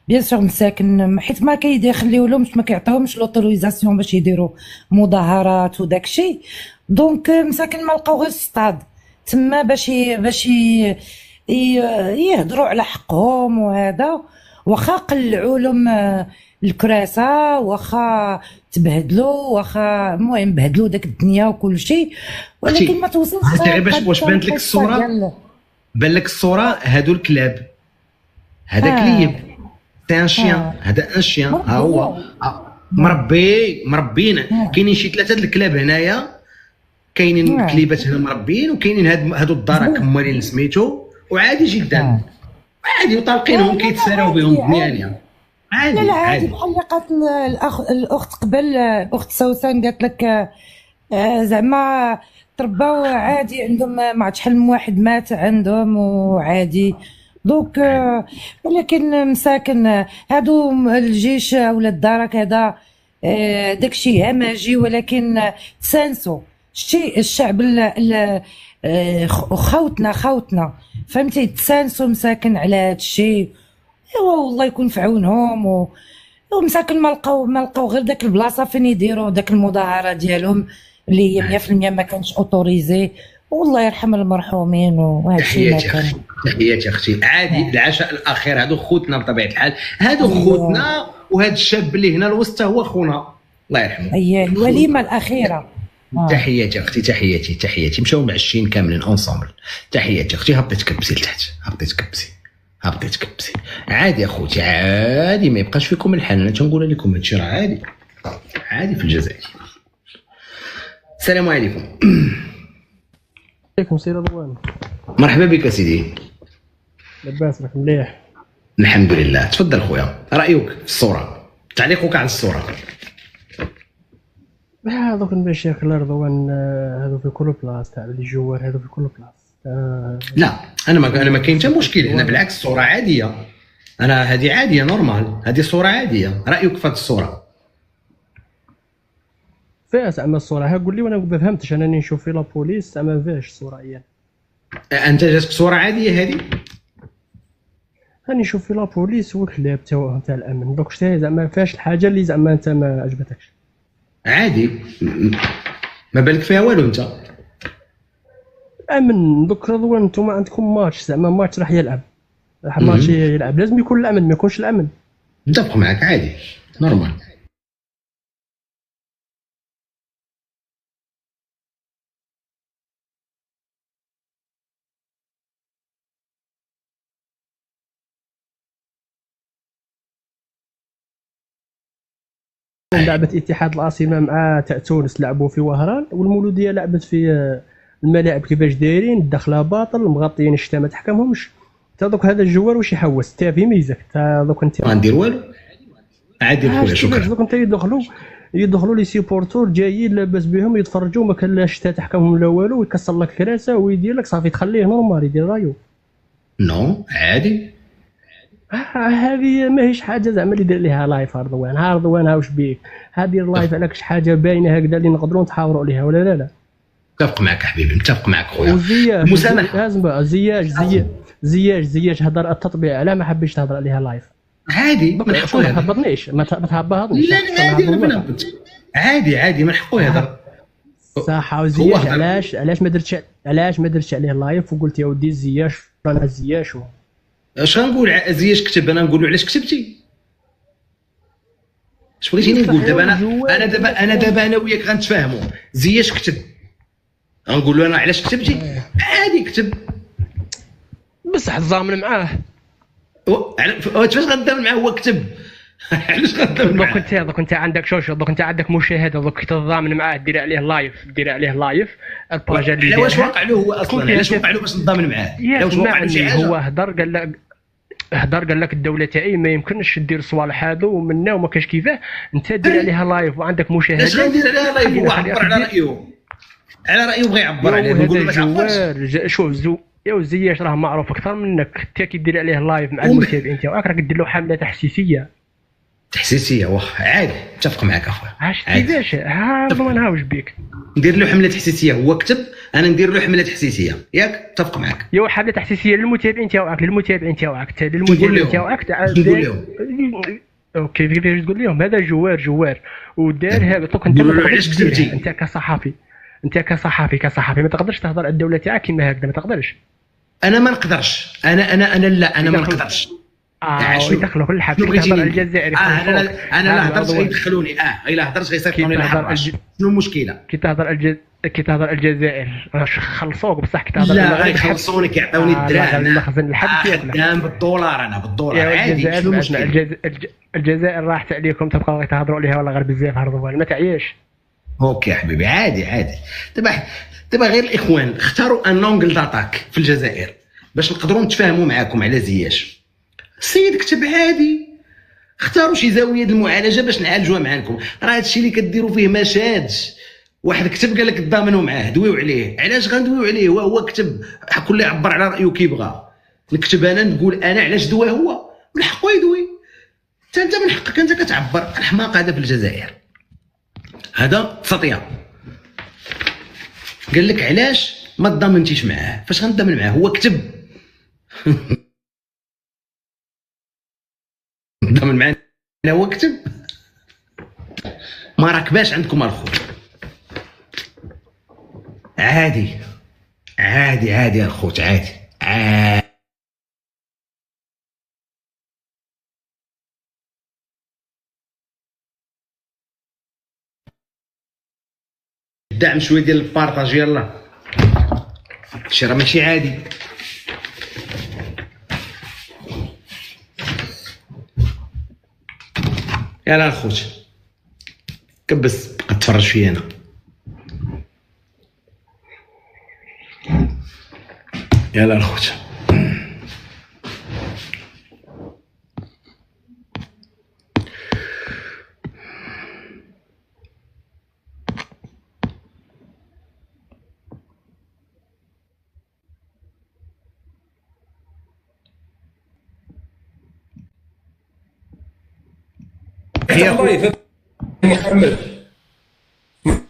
بيان سور مساكن حيت ما كيخليو لهمش، ما كيعطيوهمش لوتوريزاسيون باش يديروا مظاهرات وداك الشيء. دونك مساكن ما لقاو غير السطاد تما باش يهضروا على حقهم. وهذا واخا قلعوا لهم الكراسه، واخا تبهدلوا، واخا المهم بهدلوا داك الدنيا وكل شيء، ولكن ما توصلش. واش بانت لك الصوره؟ بان لك الصوره هادو الكلاب، هذا كليب سي ان شيان، هذا ان شيان ها هو مربين. كاينين شي 3 الكلاب هنايا، كاينين الكليبات هنا مربين، وكاينين هادو الدرك مالين سميتو، وعادي جدا عادي، وطالقينهم كيتساراو بهم الدنيا عادي. لا عادي بحال اللي قالت الاخت قبل، الاخت سوسن قالت لك زعما ترباو عادي عندهم، ما عرفت شحال من واحد مات عندهم وعادي. دونك ولكن مساكن هادو الجيش ولا الدرك هذا داكشي همجي، ولكن تسانسوا شتي الشعب خوتنا فهمتي، تسانسوا مساكن على هذا الشيء. ايوا والله يكون في عونهم. ومساكن ما لقاو غير داك البلاصه فين يديروا داك المظاهره ديالهم اللي هي 100% ما كانش اوتوريزي. والله يرحم المرحومين. وهذا الشيء ما كان. تحياتي اختي. عادي العشاء الاخير هادو خوتنا بطبيعه الحال، هادو خوتنا، وهذا الشاب اللي هنا الوسط هو خونا الله يرحمه. اييه الوليمه الاخيره. تحياتي اختي، تحياتي. مشاو معشين كاملين اونصومبل. تحياتي اختي. هبطي تكبسي لتحت، هبطي تكبسي عادي اخوتي، عادي ما يبقاش فيكم الحال. انا تنقول لكم هادشي راه عادي في الجزائر. السلام عليكم. عليكم سي رضوان. مرحبا بك سيدي. لاباس راك مليح؟ الحمد لله. تفضل خويا، رايك في الصوره، تعليقك على الصوره. دوك المشاكل رضوان هادو في كل بلاصه، تاع لي جوار هادو في كل بلاصه. لا انا ما كاين حتى مشكل هنا، بالعكس الصوره عاديه. انا هذه عاديه نورمال، هذه صوره عاديه. رايك في هذه الصوره؟ فيها زعما الصوره، ها قول لي وانا ما فهمتش. انا نشوف في لابوليس زعما فيهاش الصوره هي. انت جاتك صوره عاديه هذه؟ راني نشوف في لابوليس والكلاب تاع الامن. دوك شتي زعما فيهاش الحاجه اللي زعما انت ما عجبتكش. عادي ما بالك فيها والو انت. امن دوك رضوان نتوما عندكم ماتش، زعما ماتش راح يلعب، ماتش يلعب لازم يكون الامن، ما يكونش الامن. نتفق معك عادي نورمال. لعبة اتحاد العاصمة مع تاع تونس لعبوا في وهران، والمولودية لعبت في الملاعب. كيفاش دايرين؟ الدخله باطل، مغطيين الشتا ما تحكمهمش. تا دوك هذا الجوار واش يحوس؟ تا في ميزك تا دوك انت ما ندير والو عادي خويا. شكرا. دوك انت يدخلوا لي سيبورتور جايين لاباس بهم يتفرجوا، ما كان لا شتا تحكمهم لا والو، ويكسر لك كراسه ويدير لك صافي تخليه نورمال يدير رايو. نو عادي. هذه ماهيش حاجه زعما اللي دير ليها لايف. رضوان واش بيك؟ هذه اللايف على كش حاجه باينه هكذا اللي نقدروا نتحاوروا عليها ولا لا؟ متفق معك حبيبي، متفق معك خويا. مسامح لازم زياج هضر التطبيع على ما حبيتش تهضر عليها لايف. عادي ما نحقوش. ما تهبطنيش، ما تهبطنيش. لا عادي ما بنهبط. عادي من حقه يهضر صح. وزياج علاش ما درتش عليه لايف وقلت يا ودي زياش انا زياش اش غنقول زياش كتب؟ انا نقول له علاش كتبتي؟ اش بغيتيني نقول دابا؟ انا دابا انا وياك غنتفاهموا. زياش كتب غنقول له انا علاش كتبتي؟ عادي كتب بصح تزامن معاه. فاش غنتزامن معاه؟ هو كتب علاش غنتزامن معاه؟ دوك انت عندك دوك انت عندك مشاهده، دوك تتضامن معاه، دير عليه لايف الباج اللي واش واقع له هو اصلا؟ علاش واقع له باش نتضامن معاه؟ واش واقع له شي حاجه؟ هو هضر قال لك الدوله تاعي ما يمكنش دير صوالح هادو ومنا وما كاش كيفاه. انت دير عليها لايف وعندك مشاهده. اش غندير عليها لايف؟ هو عبر على رايه بغى يعبر عليه. نقول له ما تعبرش. شوف يا زياش راه معروف اكثر منك، انت كيدير عليه لايف مع المتابعين تاعك راك دير له حمله تحسيسيه. واخا عادي، متفق معك اخويا. عرفتي كيفاش؟ ما نهاوش بيك. ندير له حمله تحسيسيه. هو كتب، انا ندير له حمله تحسيسيه، ياك؟ متفق معك. يا حمله تحسيسيه للمتابعين تاعك انت للمتابعين تاعك نقول لهم اوكي. كيفاش تقول لهم؟ هذا جوار ودار هذا. دوك انت علاش كتبتي؟ انت كصحافي ما تقدرش تهضر على الدوله تاعك كيما هكذا، ما تقدرش. انا ما نقدرش. انا ما نقدرش. يدخلوا كل حاجه. تهضر على الجزائر. انا لا هضرت غيدخلوني. الا هضرت غيصيفطوني للحراش. شنو المشكله؟ كي تهضر الجزائر خلصوك بصح. كي تهضر لا غيخلصوني كيعطيوني الدراهم. المخزن الحد خدام بالدولار. انا بالدولار عادي. شنو المشكل؟ الجزائر راحت عليكم، تبقاو غير تهضروا عليها ولا غير بزاف هربوا. ما تعياش. اوكي يا حبيبي، عادي. دابا غير الاخوان اختاروا ان اونغل داتاك في الجزائر باش نقدروا نتفاهموا معاكم على زياش. السيد كتب عادي، اختاروا شي زاويه المعالجه باش نعالجوها معاكم. راه هادشي اللي كديروا فيه ما شادش. واحد كتب قال لك تضامنوا معاه، دويو عليه. علاش غندويو عليه؟ هو كتب، كل يعبر على رايه كيبغى. نكتب انا نقول انا علاش دوا هو، من حقه يدوي. انت من حقك انت كتعبر. الحماق هذا في الجزائر هذا سطيا. قال لك علاش ما تضامنتيش معاه؟ فاش غنضامن معاه؟ هو كتب. نضامن معاه هو كتب. ما راكباش عندكم الخوت. عادي الخوت، عادي. دعم شويه ديال البارطاج يلا. شي راه ماشي عادي. يلا الخوت كبس، بقى تفرج فيا انا. يلا الخوت.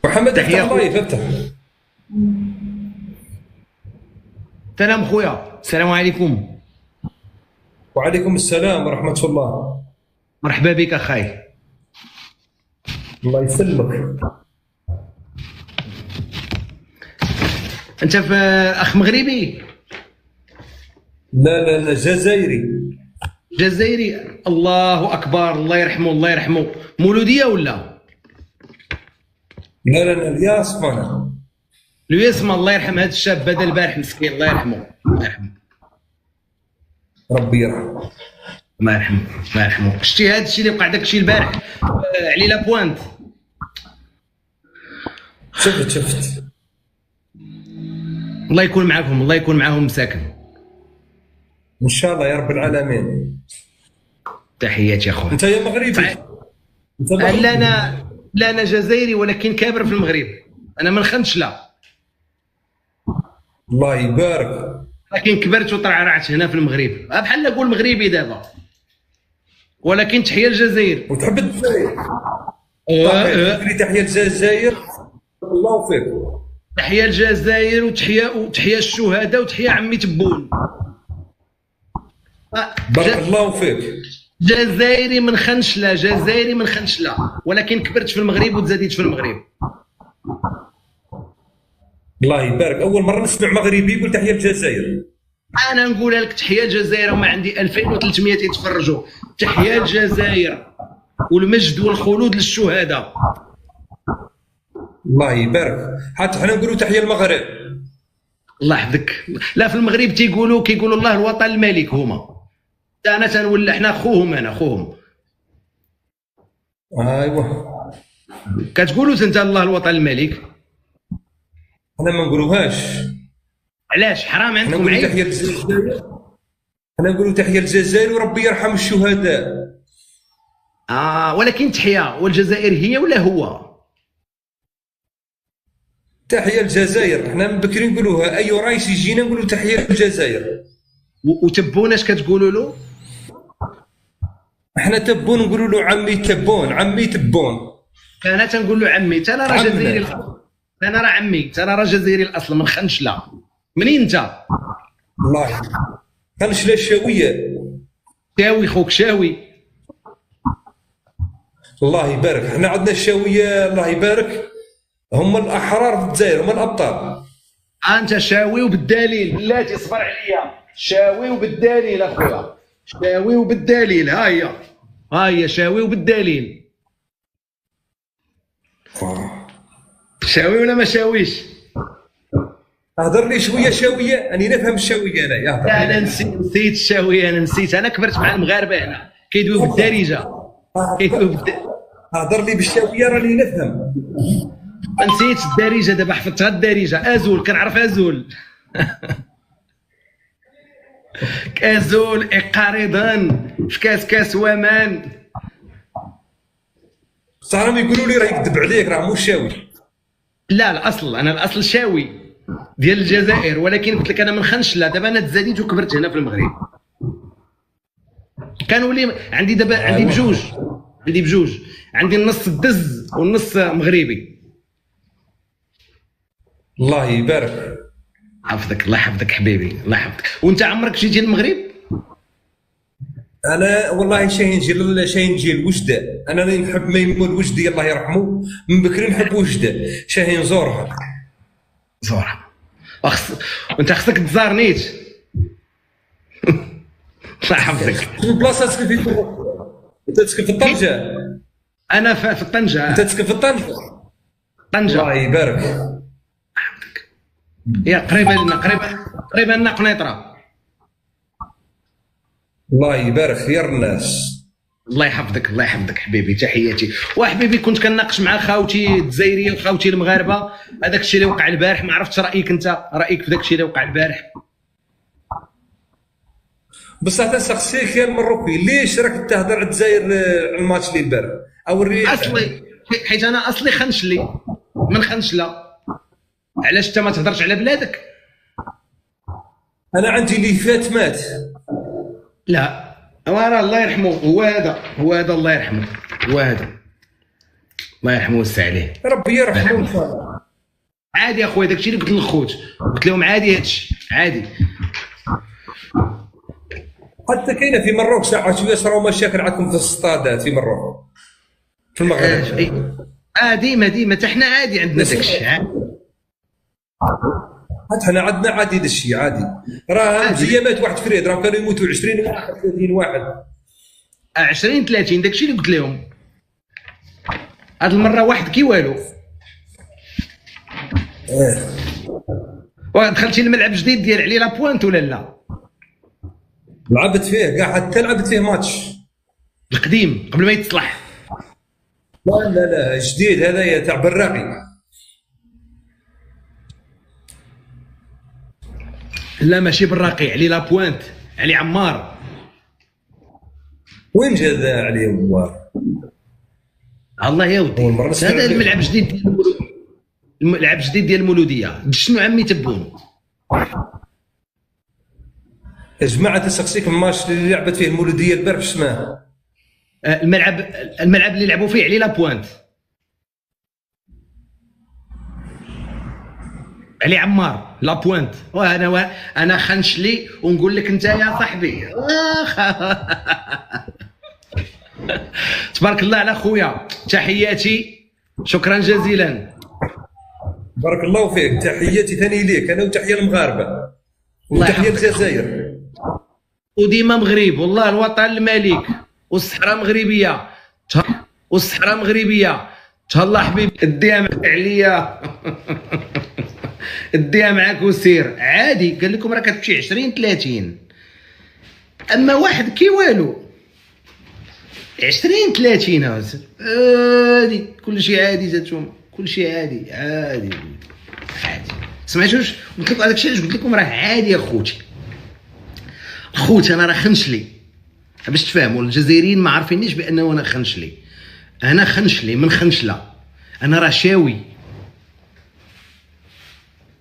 محمد افتح لايف. افتح. سلام خويا. السلام عليكم. وعليكم السلام ورحمة الله. مرحبا بك اخاي. الله يسلمك. انت في اخ مغربي؟ لا جزائري. الله اكبر. الله يرحمه. مولوديه ولا؟ لا الياسمنه. الله يرحم هذا الشاب بدل البارح مسكين. الله يرحمه. ربي يرحمه. ما يرحمه. شتي هذا الشيء اللي وقع داك الشيء البارح علي لا بوانت؟ شفت. الله يكون معاهم مساكن ان شاء الله يا رب العالمين. تحياتي يا خويا. انت يا مغربي؟ لا انا جزائري ولكن كابر في المغرب. انا ما نخنش لا. الله يبارك. لكن كبرت وطلعت هنا في المغرب، بحال نقول مغربي دابا، ولكن تحيه للجزائر. وتحب الجزائر؟ تحيه للجزائر. الله فيك. تحيه للجزائر وتحيه الشهداء وتحيه عمي تبون. بارك الله فيك. جزائري من خنش لا، ولكن كبرت في المغرب وتزاديت في المغرب. الله يبارك. اول مره نسمع مغربي يقول تحيه للجزائر. انا نقولها لك تحيه الجزائر وما عندي 2300 يتفرجوا. تحيه الجزائر والمجد والخلود للشهداء. الله يبارك. حتى حنا نقولوا تحيه المغرب. الله يحفظك. لا في المغرب كيقولوا الله الوطن الملك. هما انا تنولى حنا خوهم. انا خوهم. ايوا كتقولوا انت الله الوطن الملك. حنا ما نقولوهاش. علاش؟ حرام عندكم عيب. تحيه الجزائر. حنا نقولوا تحيه الجزائر وربي يرحم الشهداء. ولكن تحيه والجزائر هي ولا هو؟ تحيه الجزائر. حنا من بكري نقولوها. اي رئيس يجينا نقولوا تحيه الجزائر. وتبون اش كتقولوا له؟ احنا تبون نقولوا له عمي تبون، عمي تبون. انا تنقول له عمي. انا راه جزائري الاصل. انا راه عمي. انا راه جزائري الاصل من خنشله. منين انت؟ الله خنشله الشاويه. شاوي خوك شاوي. الله يبارك. احنا عندنا الشاويه الله يبارك هم الاحرار في الجزائر، هم الابطال. انت شاوي وبالدليل. بلاتي صبر عليا. شاوي وبالدليل اخويا. شاوي وبالدليل. ها هي شاوي وبالدليل. شاوي ولا ما شاويش؟ هضر لي شويه شاويه. اني نفهم الشاويه انا. لا انا نسيت الشاويه. انا نسيت. انا كبرت مع المغاربه هنا كيدويو بالدارجه. هضر لي بالشاويه راني نفهم. نسيت الدارجه. دابا حفظتها الدارجه. ازول كنعرف ازول. كازول اقارضا في كاس ومان. بصح راهم يقولوا لي راه يكذب عليك راه مو شاوي. لا الاصل انا الاصل شاوي ديال الجزائر، ولكن قلت لك انا من خنشله. دابا انا تزاديت وكبرت هنا في المغرب. كانوا لي عندي دابا عندي بجوج. عندي النص الدز والنص مغربي. الله يبارك. حفظك. الله يحفظك حبيبي. الله يحفظك. وانت عمرك جيتي للمغرب؟ انا والله شاهين جي الوجده. انا اللي نحب ميمون الوجدي الله يرحمه. من بكري نحب وجده. شاهين زورها. وانت خصك تزارنيت. الله يحفظك. في بلاصه تسكن في انت تسكن في طنجه. انا في طنجه. انت تسكن في طنجه. الله يبارك. يا قريبه لنا. قريبه لنا قنيطره. الله يبارك خير الناس. الله يحفظك. الله يحفظك حبيبي. تحياتي. وحبيبي كنت كناقش مع خاوتي الجزائريه وخاوتي المغاربه هذاك الشيء اللي وقع البارح. ما عرفتش رايك انت. رايك في داك الشيء اللي وقع البارح؟ بصح تنسقسيك يا المروكي ليش راك تهضر على الجزائر على الماتش اللي البارح؟ اصلي حيت انا اصلي خنشلي من خنشله. علاش انت ما تهضرش على بلادك؟ انا عندي اللي فات مات. لا راه الله يرحمه. هو هذا الله يرحمه. هو هذا الله يرحمه ويوسع عليه. ربي يرحمه ان شاء الله. عادي اخويا. داكشي اللي قلت للخوت. قلت لهم عادي هادشي عادي. حتى كاينه في مروك ساعات شويه صراو مشاكل عندكم في السطادات في مروك في المغرب. ديما حتى حنا عادي عندنا داكشي. حتى حنا عندنا عادي داكشي عادي. راه زي مات واحد فريد راه كانوا يموتوا 20 واحد 30 واحد. 20 30 داكشي اللي قلت لهم. هاد المره واحد كي والو. دخلتي الملعب جديد ديال علي لابوانت ولا لا؟ لعبت فيه كاع حتى لعبت فيه ماتش القديم قبل ما يتصلح. لا جديد هذايا تاع براقي. لا ماشي براقي. علي لابوانت. علي عمار. وين جا علي عمار؟ الله يا ودي. هذا الملعب جديد ديال الملعب جديد ديال المولوديه. شنو عمي تبون؟ يا جماعه تسقسيك الماتش اللي لعبت فيه المولوديه البارح اسمه الملعب اللي لعبوا فيه علي لابوانت. علي عمار لابوانت. انا خنشلي ونقول لك انت يا صاحبي. تبارك الله على خويا. تحياتي. شكرا جزيلا. بارك الله فيك. تحياتي ثاني ليك انا وتحيه المغاربه. وتحية الجزائر وديما مغرب، والله الوطن الملك والصحراء مغربيه والصحراء مغربيه. تهلا حبيبي اديها عليا اديها معاك وسير عادي. قال لكم راه كتمشي 20 30، اما واحد كي والو 20 30 عادي كلشي عادي زاتهم كلشي عادي عادي عادي. سمعتوا واش قلت لكم؟ هذاك الشيء علاش قلت لكم راه عادي يا خوتي انا راه خنشلي باش تفهموا. الجزائريين ما عارفينيش بانه انا خنشلي، انا خنشلي من خنشله، انا رشاوي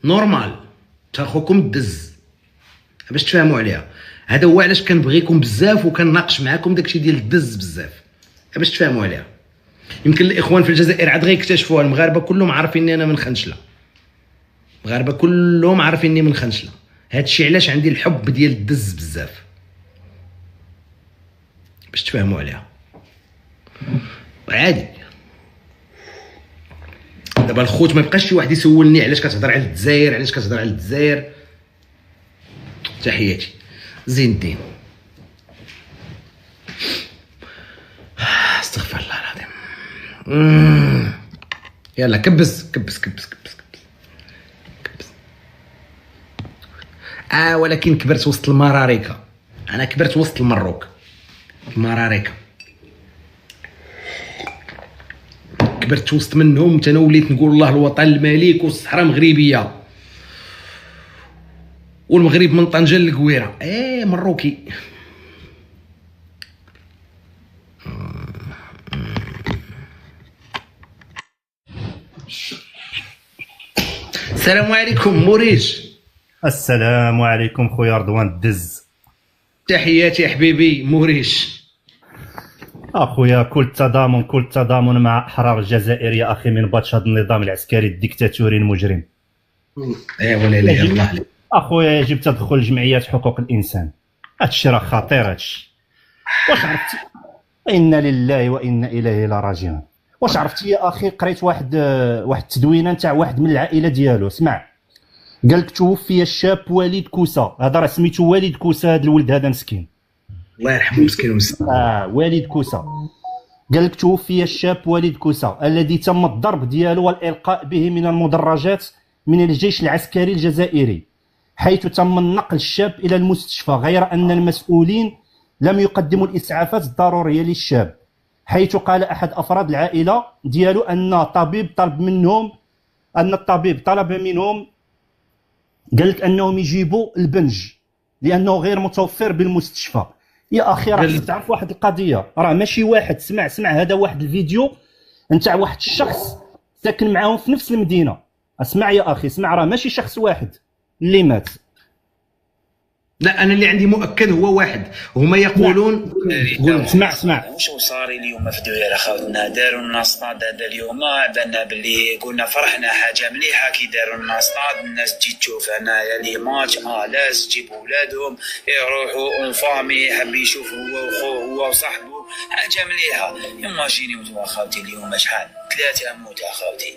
نورمال تاخوكم الدز باش تفهموا عليها. هذا هو علاش كنبغيكم بزاف وكنناقش معاكم داكشي ديال الدز بزاف باش تفهموا عليها. يمكن الاخوان في الجزائر عاد غيكتشفوها، المغاربه كلهم عارفيني انا من خنشله، المغاربه كلهم عارفيني من خنشله. هادشي علاش عندي الحب ديال الدز بزاف باش تفهموا عليها. عادي دابا الخوت ما يبقاش شي واحد يسولني علاش كتهضر على الجزائر، علاش كتهضر على الجزائر. تحياتي زين الدين. استغفر الله العظيم. يلا كبس كبس كبس كبس كبس. ولكن كبرت وسط المراريكه، انا كبرت وسط المروك المراريكه، كبرت وسط منهم. انا وليت نقول الله الوطن الملك والصحراء مغربيه والمغرب من طنجه للقويره. مروكي. السلام عليكم موريش. السلام عليكم خويا رضوان الدز. تحياتي حبيبي موريش. اخويا كل تضامن مع احرار الجزائر يا اخي من بطش هذا النظام العسكري الديكتاتوري المجرم. ولا اله الا الله. اخويا يجب تدخل جمعيات حقوق الانسان. هادشي راه خطير هادشي. واش عرفتي؟ انا لله وانا اليه راجعون. واش عرفتي يا اخي؟ قريت واحد التدوينه نتاع واحد من العائله ديالو. اسمع، قال لك توفي الشاب وليد كوسه. هذا راه سميتو وليد كوسه، هذا الولد هذا مسكين الله يرحمه مسكين ومسكين. وليد كوسه. قال لك توفي الشاب وليد كوسه الذي تم الضرب ديالو والالقاء به من المدرجات من الجيش العسكري الجزائري، حيث تم النقل الشاب الى المستشفى، غير ان المسؤولين لم يقدموا الاسعافات الضروريه للشاب، حيث قال احد افراد العائله ديالو ان الطبيب طلب منهم، قال لك انهم يجيبوا البنج لانه غير متوفر بالمستشفى. يا اخي راه تعرف واحد القضيه، راه ماشي واحد. اسمع هذا واحد الفيديو نتاع واحد الشخص ساكن معاهم في نفس المدينه. اسمع يا اخي، اسمع، راه ماشي شخص واحد اللي مات. لا انا اللي عندي مؤكد هو واحد، هما يقولون. اسمع واش صاري اليوم في الدويره خاوتنا؟ داروا الناس طاد هذا اليوم، بان باللي قلنا فرحنا حاجه مليحه كي داروا الناس طاد، الناس تجي تشوف هنايا لي ماتش. لاز تجيبوا ولادهم يروحوا اون فامي، يحب يشوف هو وخوه هو وصاحبه، حاجه مليحه. ايماجيني وانتم خاوتي اليوم شحال 3 موت خاوتي،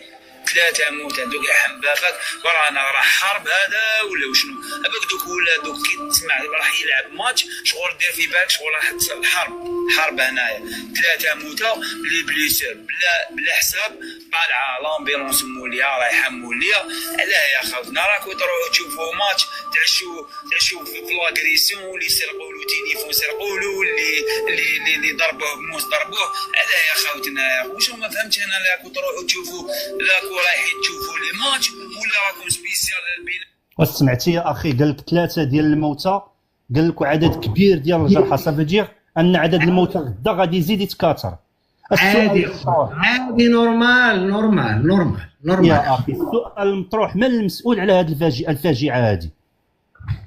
3 موت. هذوك حبابك ورانا راه حرب هذا ولا وشنو؟ هذوك دوك ولادوك كي تسمع راح يلعب ماتش شغل دير في بالك شغل راح تصير حرب هنايا. 3 موتى لي بليسير بلا حساب، طالعه لامبيلونس موليه رايحه موليه. علاه يا خوتنا راكو تروحوا تشوفوا ماتش، تعيشوا في لاغريسيون، اللي يسرقوا له تليفون سرقوا له، اللي ضربوه بموس ضربوه. علاه يا خوتنا؟ واش ما فهمتش انا. راكو تروحوا تشوفوا لاكو رايحين تشوفوا لي ماتش ولا راكم سبيسيال البناء؟ واش سمعتي يا اخي؟ قال لك 3 ديال الموتى، قال لك عدد كبير ديال الجرحى. صافي دير ان عدد الموتى غدا غادي يزيد يتكاثر. عادي نورمال يا اخي. السؤال المطروح: من المسؤول على هذه الفاجعه هذه؟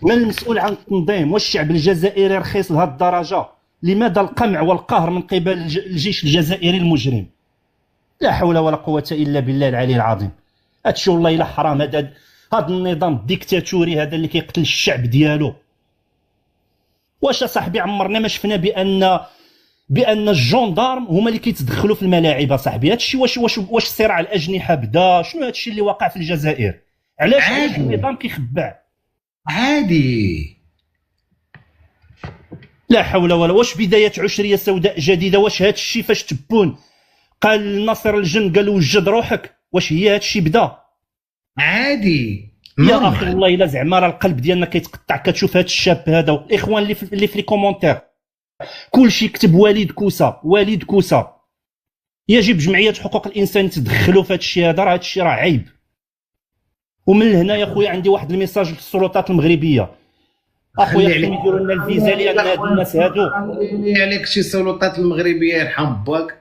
من المسؤول عن التنظيم؟ والشعب الجزائري رخيص لهذه الدرجه؟ لماذا القمع والقهر من قبل الجيش الجزائري المجرم؟ لا حول ولا قوه الا بالله العلي العظيم. هادشي والله الا حرام. هذا النظام الديكتاتوري هذا اللي كيقتل الشعب ديالو. واش صاحبي عمرنا ما شفنا بان الجندارم هما اللي كيتدخلوا في الملاعب؟ صاحبي هادشي واش صراع الاجنحه بدا؟ شنو هادشي اللي واقع في الجزائر؟ علاش النظام كيخبع؟ عادي. لا حول ولا واش بدايه عشريه سوداء جديده؟ واش هذا الشيء فاش تبون قال ناصر الجن قال وجد روحك؟ واش هي هذا الشيء بدا؟ عادي يا اخي والله الا زعما راه القلب ديالنا كيتقطع كتشوف هذا الشاب هذا. الاخوان اللي في لي كومونتير كلشي يكتب وليد كوسه وليد كوسه. يجب جمعيه حقوق الانسان تدخلوا في هذا الشيء هذا، راه هذا الشيء راه عيب. ومن هنا يا خويا عندي واحد الميساج للسلطات المغربيه، اخويا خليهم يديروا لنا الفيزا لان هاد الناس هادو. خلي عليك شي سلطات المغربيه يرحم باك.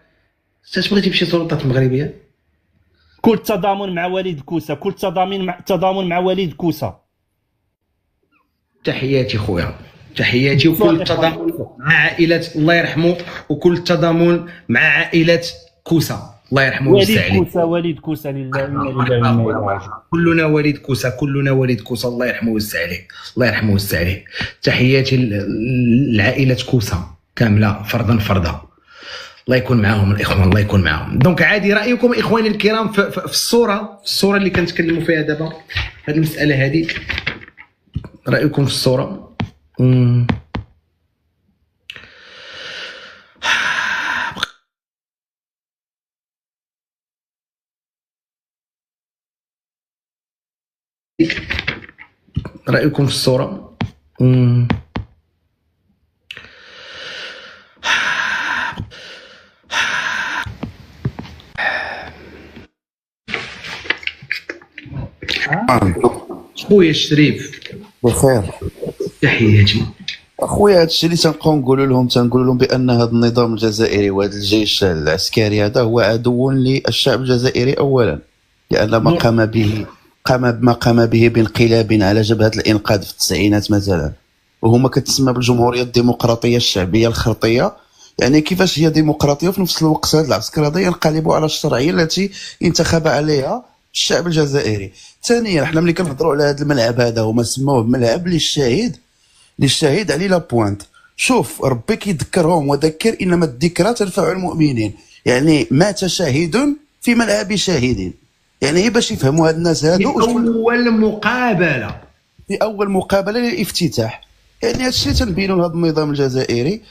اش بغيتي بشي سلطات المغربيه؟ كل تضامن مع وليد كوسه، كل تضامن مع وليد كوسه. تحياتي خويا، تحياتي، وكل تضامن مع عائله الله يرحمه، وكل تضامن مع عائله كوسه الله يرحمه ويوسع عليه. وليد كوسه وليد كوسه لله ولله. كلنا وليد كوسه، كلنا وليد كوسه الله يرحمه ويوسع عليه، الله يرحمه ويوسع عليه. تحياتي لعائله كوسه كامله فردا فردا، الله يكون معاهم الاخوان، الله يكون معاهم. دونك عادي رايكم اخواني الكرام في الصوره اللي كنتكلموا فيها دابا، هذه المساله هذه، رايكم في الصوره؟ رايكم في الصوره؟ خويا الشريف بخير، تحياتي اخويا. هادشي اللي تنقولوا لهم بان هذا النظام الجزائري وهذا الجيش العسكري هذا هو عدو للشعب الجزائري اولا، لان ما قام به بانقلاب على جبهه الانقاذ في التسعينات مثلا، وهما كتسمى بالجمهوريه الديمقراطيه الشعبيه الخرطيه. يعني كيفاش هي ديمقراطيه وفي نفس الوقت هذا العسكر هذا ينقلب على الشرعيه التي انتخب عليها الشعب الجزائري. ثانيا حنا ملي كنهضروا على هذا الملعب هذا هما سموه ملعب للشهيد علي لابوينت. شوف ربي كيذكرهم وذكر انما الذكرى تنفع المؤمنين، يعني مات شهيد في ملعب شاهدين. يعني باش يفهموا هاد الناس هادو في اول مقابله للافتتاح. يعني هذا الشيء تنبينوا لهذا النظام الجزائري،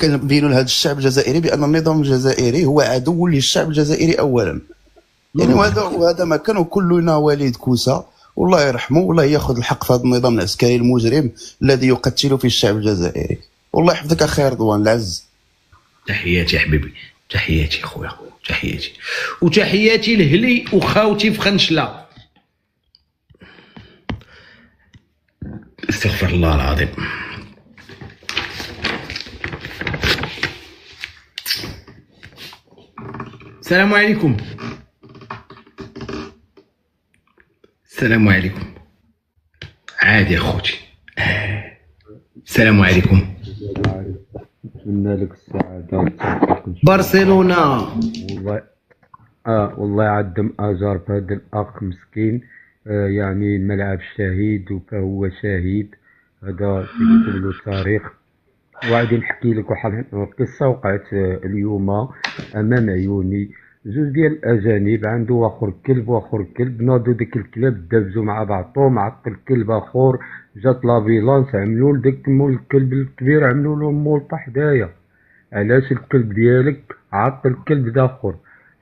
كنبينوا لهذا الشعب الجزائري بان النظام الجزائري هو عدو للشعب الجزائري اولا. يعني وهذا ما كان. كلنا وليد كوسه والله يرحمه، والله ياخذ الحق في هذا النظام العسكري المجرم الذي يقتل في الشعب الجزائري. والله يحفظك اخي رضوان العز. تحياتي يا حبيبي، تحياتي خويا، تحياتي، وتحياتي لهلي وخاوتي في خنشله. استغفر الله العظيم. السلام عليكم. السلام عليكم. عادي يا خوتي. السلام عليكم. نتمنى لك السعادة. برشلونة. والله والله عدم اجر في هذا الاخ مسكين. يعني الملعب شهيد وفهو شهيد، هذا يكتب له تاريخ. وغادي نحكي لك واحد القصه وقعت اليوم امام عيوني. زوج ديال الاجانب عنده واخر كلب ناضوا ديك الكلاب دابزوا مع بعضهم، عطل كلب اخر، جات لافيلانس عملوا لداك مول الكلب الكبير عملوا له مولطه حدايا. علاش الكلب ديالك عطل الكلب داخر؟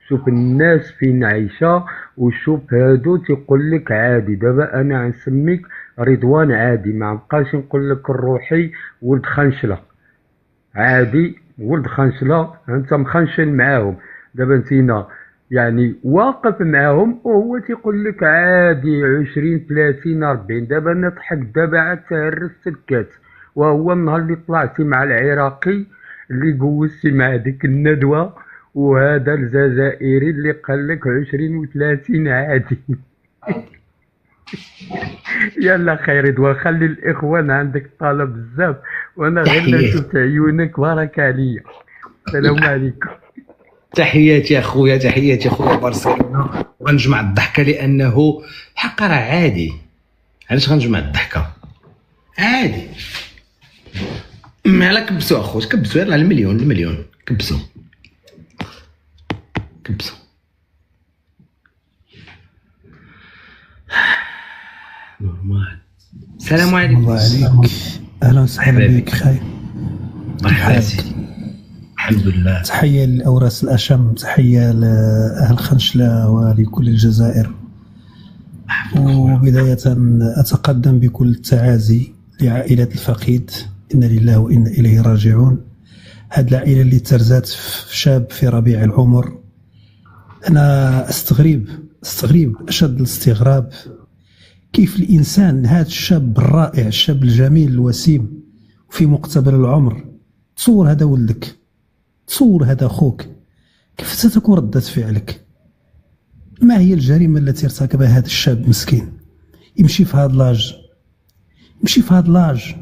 شوف الناس فين عايشه وشوف هادو تيقول لك عادي. دابا انا غنسميك رضوان عادي، ما نبقاش نقول لك الروحي ولد خنشله. عادي ولد خنشله، انت مخنشن معاهم. دابا انتينا يعني واقف معاهم وهو تيقول لك عادي 20 30 40. دابا نضحك دابا عاد تهرس السكات. وهو النهار اللي طلعتي مع العراقي اللي جوزتي مع ديك الندوه، وهذا الجزائري اللي قال لك 20 و 30 عادي. يلا خير رضوان، خلي الاخوان عندك طلب بزاف وانا غير شفت عيونك بارك عليا. السلام عليكم. تحياتي يا خويا، تحياتي يا خويا برشلونه. غنجمع الضحكه لانه الحق راه عادي. علاش غنجمع الضحكه؟ عادي. مالا كبسوا اخويا، كبسوا يلاه المليون كبسوا نورمال. السلام عليكم. الله عليك، اهلا وسهلا بك خاي. مرحبا سيدي. الحمد لله. تحية للأوراس الأشم، تحية لأهل خنشلة ولكل الجزائر. وبداية أتقدم بكل التعازي لعائلة الفقيد، إنا لله وإنا إليه راجعون. هذه العائلة اللي ترزات في شاب في ربيع العمر، أنا أستغرب أشد الاستغراب كيف الإنسان هذا الشاب الرائع، الشاب الجميل الوسيم في مقتبل العمر، تصور هذا ولدك، تصور هذا أخوك، كيف ستكون ردة فعلك؟ ما هي الجريمة التي ارتكبها هذا الشاب مسكين؟ يمشي في هذا لاج،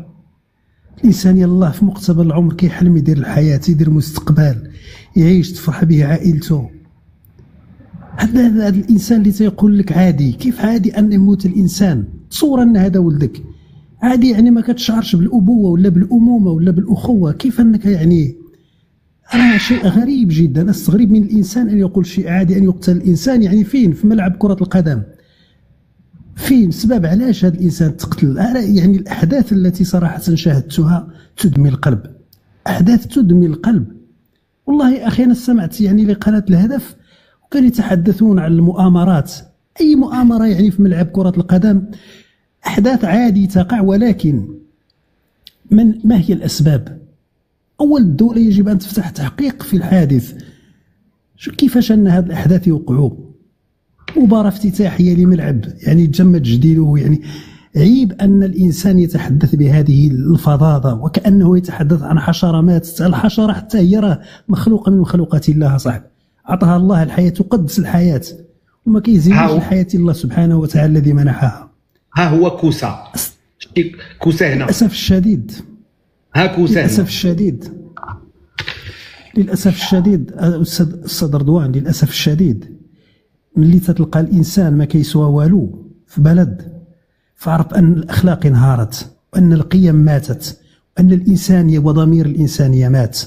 الإنسان يلاه في مقتبل العمر كيحلم يدير الحياة، يدير مستقبل، يعيش، تفرح به عائلته. هذا الإنسان اللي تيقول لك عادي، كيف عادي أن يموت الإنسان؟ تصور أن هذا ولدك عادي، يعني ما كتشعرش بالأبوة ولا بالأمومة ولا بالأخوة، كيف أنك يعني راه شيء غريب جدا. استغرب من الإنسان أن يقول شيء عادي أن يقتل الإنسان، يعني فين؟ في ملعب كرة القدم، فين السبب علاش هذا الإنسان تقتل؟ يعني الأحداث التي صراحة شاهدتها تدمي القلب، أحداث تدمي القلب والله يا أخي. أنا سمعت يعني لقناة الهدف وكانوا يتحدثون عن المؤامرات، أي مؤامرة يعني في ملعب كرة القدم، أحداث عادي تقع، ولكن ما هي الأسباب؟ أول الدولة يجب أن تفتح تحقيق في الحادث، كيفاش أن هذه الأحداث يوقعوا؟ مباراة افتتاحية لملعب يعني تجمد جديده، يعني عيب أن الإنسان يتحدث بهذه الفظاظة وكأنه يتحدث عن حشرة ماتت. الحشرة حتى هي راه مخلوقة من مخلوقات الله، صاحب أعطاها الله الحياة، تقدس الحياة وما كيزينش الحياة الله سبحانه وتعالى الذي منحها. ها هو كوسة هنا للأسف الشديد، للأسف الشديد أستاذ رضوان، للأسف الشديد ملي تتلقى الإنسان ما كيسوى والو في بلد، فعرف أن الأخلاق انهارت وأن القيم ماتت وأن الإنسانية وضمير الإنسانية مات.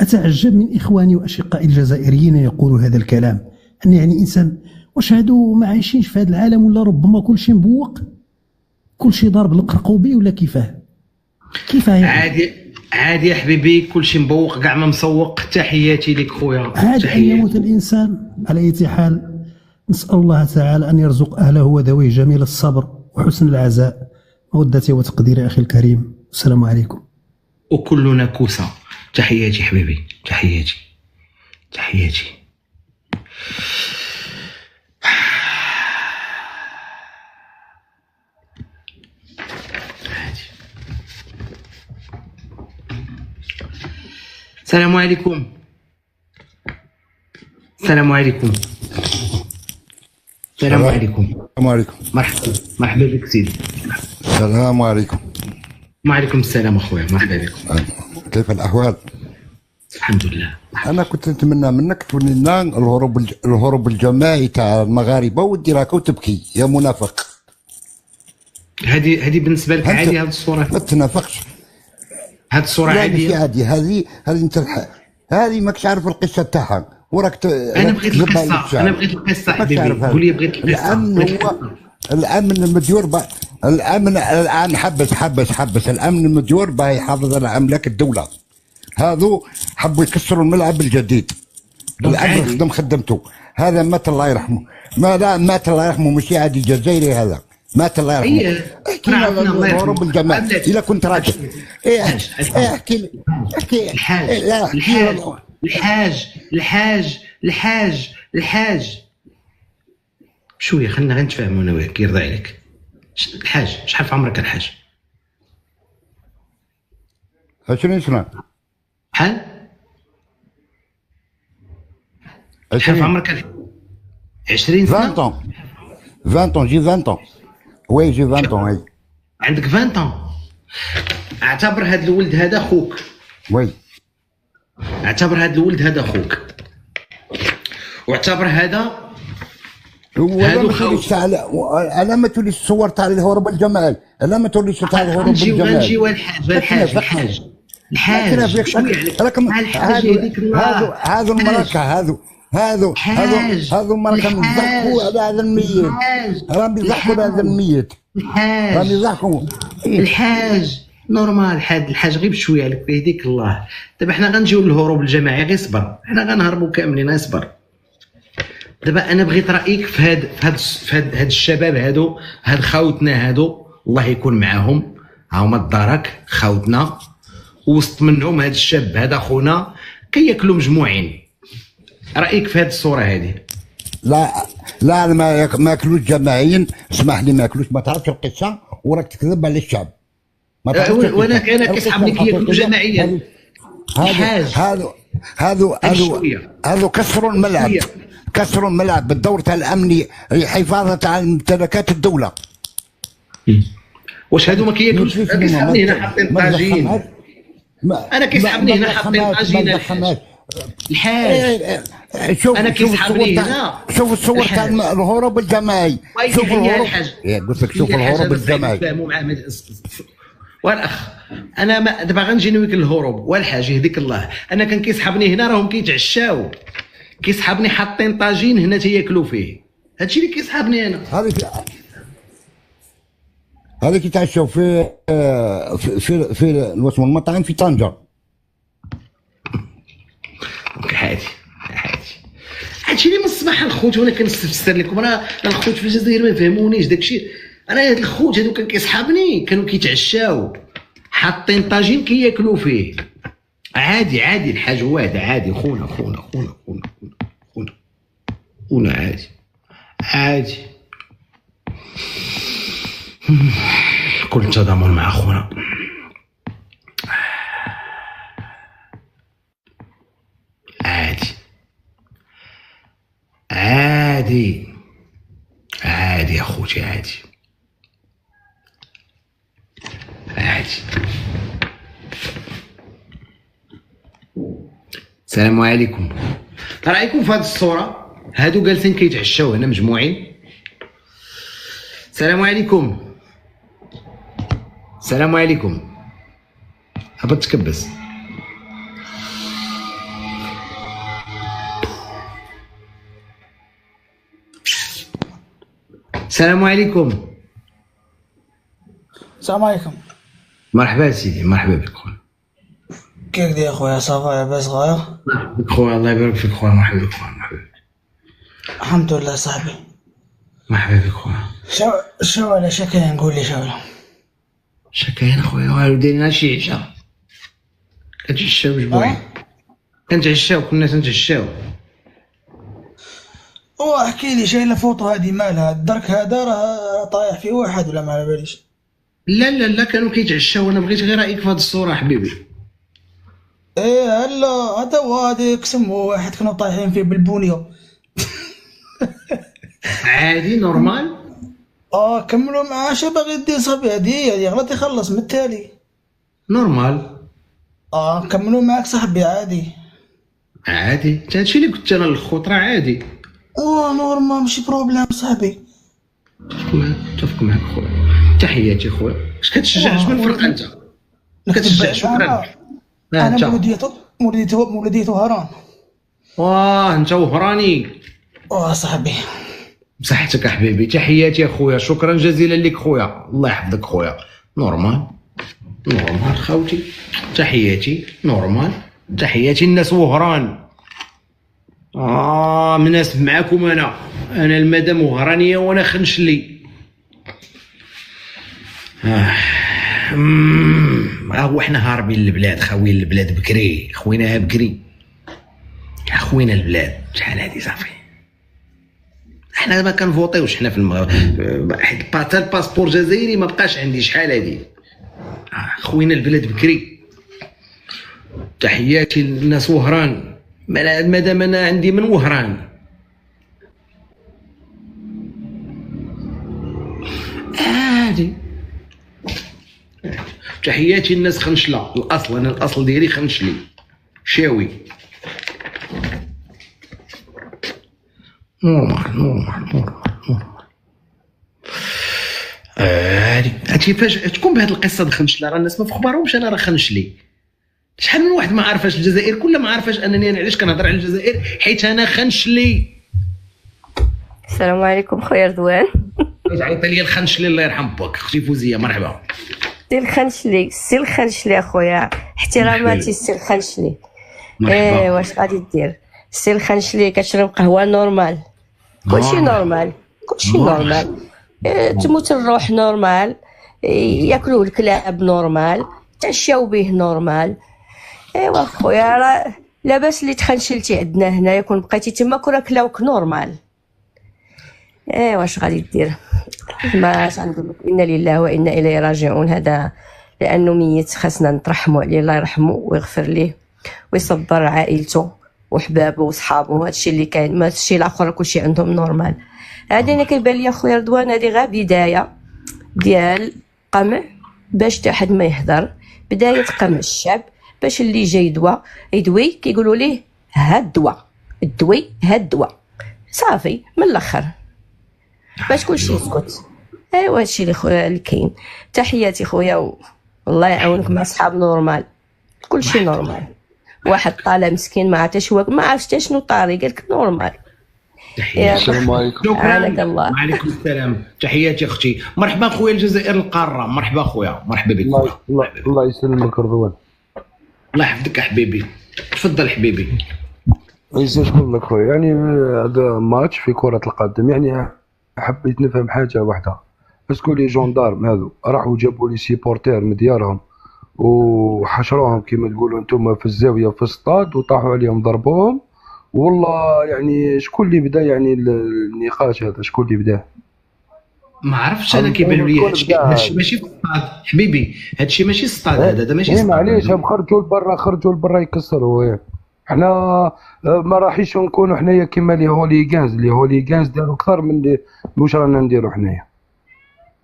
أتعجب من إخواني وأشقائي الجزائريين يقولوا هذا الكلام، أن يعني إنسان واش هادو ما عايشينش في هذا العالم، ولا ربما كل شيء مبوق، كل شيء ضارب القرقوبي، ولا كيفاه يعني؟ عادي يا حبيبي، كل شيء مبوق كاع ما مسوق. تحياتي لك خويا. عادي أن يموت الإنسان. على أي حال نسأل الله تعالى أن يرزق أهله وذويه جميل الصبر وحسن العزاء، مودتي وتقديري أخي الكريم. السلام عليكم. وكلنا كوسة. تحياتي حبيبي، تحياتي. السلام عليكم. مرحبا بك سيدي. السلام عليكم. وعليكم السلام اخويا، مرحبا بك. كيف الاحوال؟ الحمد لله. انا كنت نتمنى منك تولي لنا الهروب الجماعي تاع المغاربه ودير هكا وتبكي يا منافق. هذه بالنسبه لك عادي؟ هذه الصوره ما تنافقش، هذه الصوره عاديه؟ لا عادي، هذه انت هذه ماكش عارف القصه تاعها وراك انا بغيت القصه حبيبي، قول لي بغيت القصه. الامن المديور الان حبس الامن المديور باه يحافظ على املاك الدوله. هذو حبوا يكسروا الملعب الجديد، الان خدم خدمته. هذا مات الله يرحمه، مات الله يرحمه، ماشي عادي جزائري، هذا مات الله يرحمه. احكي لنا الهروب الجماعي اذا كنت راجل. احكي الحاج شويه، خلينا غير نتفاهموا انا وياك، يرضى عليك. الحاج شحال في عمرك الحاج؟ 20 سنه. شحال في عمرك؟ 20 سنه. 20 ans. جي 20 ans. وي جي 20 ans. وي عندك 20 ans. اعتبر هذا الولد هذا خوك. وي اعتبر هذا الولد هذا خوك، واعتبر هذا انا ما توليش تصور تاع الهروب الجماعي، انا ما توليش تاع الهروب الجماعي. غنجي الحاج هذو المراكه، هذو المراكه بيضحكوا على هذا الميت، راهم بيضحكوا على هذا الميت. راني ضحكوا الحاج نورمال الحاج غير بشويه لك بيديك الله. دابا حنا غنجيو للهروب الجماعي، غير صبر، حنا غنهربوا كاملين، غير صبر. دابا انا بغيت رايك في هاد الشباب هاد خاوتنا الله يكون معاهم، ها هما الدرك خاوتنا، وسط منهم هاد الشاب هذا خونا كياكلوا مجموعين. رايك في هاد الصوره هذه؟ لا انا ما ياكلوش جماعيين، اسمح لي ما ياكلوش، ما تعرفش القصه وراك تكذب على الشعب. وانا كيصحابني كياكلوا جماعيا. هذو كسروا الملعب بالدور تاع الامني حفاظا على ممتلكات الدوله. واش هادو ما كياكلوش؟ كيسحبني هنا حاطين طاجين، انا كيسحبني هنا حاطين طاجين الحاج. انا كيسحبني هنا. شوف الصور تاع الهروب الجماعي، شوف الهروب. قلت لك شوف الهروب الجماعي. والاخ انا دابا غنجي نويك الهروب والحاج يهديك الله. انا كان كيسحبني هنا راهم كيتعشاو، كيسحبني حاطين طاجين هنا تياكلوا فيه. هادشي اللي كيسحبني انا. هذا كيتعشاو في اسمه المطاعم في طنجة. عادي هادشي اللي من الصباح الخوت، وانا كنستفسر لكم. انا الخوت في الجزائر ما يفهمونيش داكشي. انا هاد الخوت هادو كان كيسحبني كانوا كيتعشاو حاطين طاجين كياكلوا فيه. عادي الحاج هو هذا عادي. خونا عادي كل تضامن مع خونا. عادي يا خوتي، عادي. السلام عليكم. رايكم في هذه الصوره؟ هادو جالسين كيتعشاو هنا مجموعين. السلام عليكم. هبط تكبس. السلام عليكم. السلام عليكم. مرحبا سيدي، مرحبا بك خويا. كيف داير خويا؟ صافا لاباس غاير؟ مرحبا بك خويا، الله يبارك فيك خويا. مرحبا بك خويا، مرحبا بك. الحمد لله صاحبي. مرحبا بك خويا. شو على شكاين؟ قول لي شو شكاين خويا؟ والو دايرين شي عشا كنتعشاو مجموعين. كنتعشاو كنا تنتعشاو. احكي لي شايله فوطو هذه مالها؟ الدرك هذا راه طايح فيه واحد ولا ما على باليش؟ لا كانوا كيتعشاو. انا بغيت غير رايك في هذه الصوره حبيبي. هلا هذا هو، هذاك سمو واحد كانوا طايحين فيه بالبونيه. عادي نورمال. كملوا معاه. شي باغي دير صاحبي؟ هذه غلط يخلص من التالي. نورمال. كملوا معاك صاحبي عادي. هادشي اللي قلت انا للخطره عادي. نورمال ماشي بروبليم صاحبي. متفق معك خويا. تحياتي خويا. اش كتشجع؟ اش من الفرق انت؟ كتشجع؟ شكرا. انا مولوديته هران. انت وهراني. صاحبي. بصحتك حبيبي. تحياتي خويا، شكرا جزيلا لك خويا، الله يحفظك خويا. نورمال خوتي. تحياتي نورمال. تحياتي الناس وهران. مناسب معاكم. انا المدام وهرانيه وانا خنشلي. هو حنا هاربين للبلاد، خاويين البلاد بكري، خويناها بكري. خوينا البلاد شحال هادي صافي. حنا ما كنفوطيوش حنا في المغرب، حتى الباسبور جزائري ما بقاش عندي. شحال هادي؟ خوينا البلاد بكري. تحياتي للناس وهران، مادام انا عندي من وهران. عادي. تحياتي الناس خنشله. الاصل انا الاصل ديالي خنشلي شاوي. نورمال. هادشي فاش تكون بهاد القصه د خنشله راه الناس ما في خبارهمش. انا راه خنشلي. شحال من واحد ما عارفاش الجزائر، كل ما عارفاش انني انا علاش كنهضر على الجزائر، حيت انا خنشلي. السلام عليكم خويا رضوان. تعيط لي الخنشلي الله يرحم باك اختي فوزيه مرحبا. سي الخنشلي سي الخنشلي اخويا احتراماتي السي الخنشلي. واش غادي دير السي الخنشلي؟ كتشرب قهوه نورمال كلشي نورمال كلشي نورمال تموت الروح نورمال ياكلوه الكلاب نورمال تعشاو به نورمال. ايوا خويا راه لاباس اللي تخنشلتي عندنا هنايا كون بقيتي تما كون كلاوك نورمال. واش غادي دير؟ ما غنقول لك انا لله وانا اليه راجعون. هذا لانه ميت خاصنا نترحموا عليه الله يرحمه ويغفر ليه ويصبر عائلته وحبابه وصحابه. هادشي اللي كاين ما هادشي الاخر كلشي عندهم نورمال. هذه انا كيبان لي خويا رضوان هذه غير بدايه ديال قمع باش حتى حد ما يهضر. بدايه قمع الشعب باش اللي جاي يدوي كيقولوا ليه هاد الدواء الدوي هاد الدواء صافي من الاخر باش كلشي يسكت. ايوا هادشي اللي كاين. تحياتي خويا والله يعاونك مع صحاب نورمال كلشي نورمال. واحد طالع مسكين ما عرفتش ما عرفتش حتى شنو طاري قال لك نورمال. السلام عليكم. شكرا. الله. وعليكم السلام. تحياتي اختي. مرحبا خويا الجزائر القاره. مرحبا خويا مرحبا بك. الله يسلمك رضوان. الله يحفظك حبيبي. تفضل حبيبي. عايز نقول لك خويا يعني هذا ماتش في كرة القدم يعني حبيت نفهم حاجة واحدة. اسكو لي جوندارم هذو راحوا جابوا لي سيبورتير من ديارهم وحشروهم كما تقولوا انتم في الزاوية في السطاد وطاحوا عليهم ضربوهم والله يعني شكون اللي بدا يعني النقاش هذا شكون اللي بداه؟ ما عرفتش انا كيبان لي هادشي ماشي في السطاد حبيبي. هادشي ماشي السطاد هذا ماشي السطاد. معليش هم خرجوا لبرا يكسروا. حنا ما راحيش نكونوا حنايا كيما لي هوليغانز داروا اكثر من اللي واش رانا نديروا حنايا.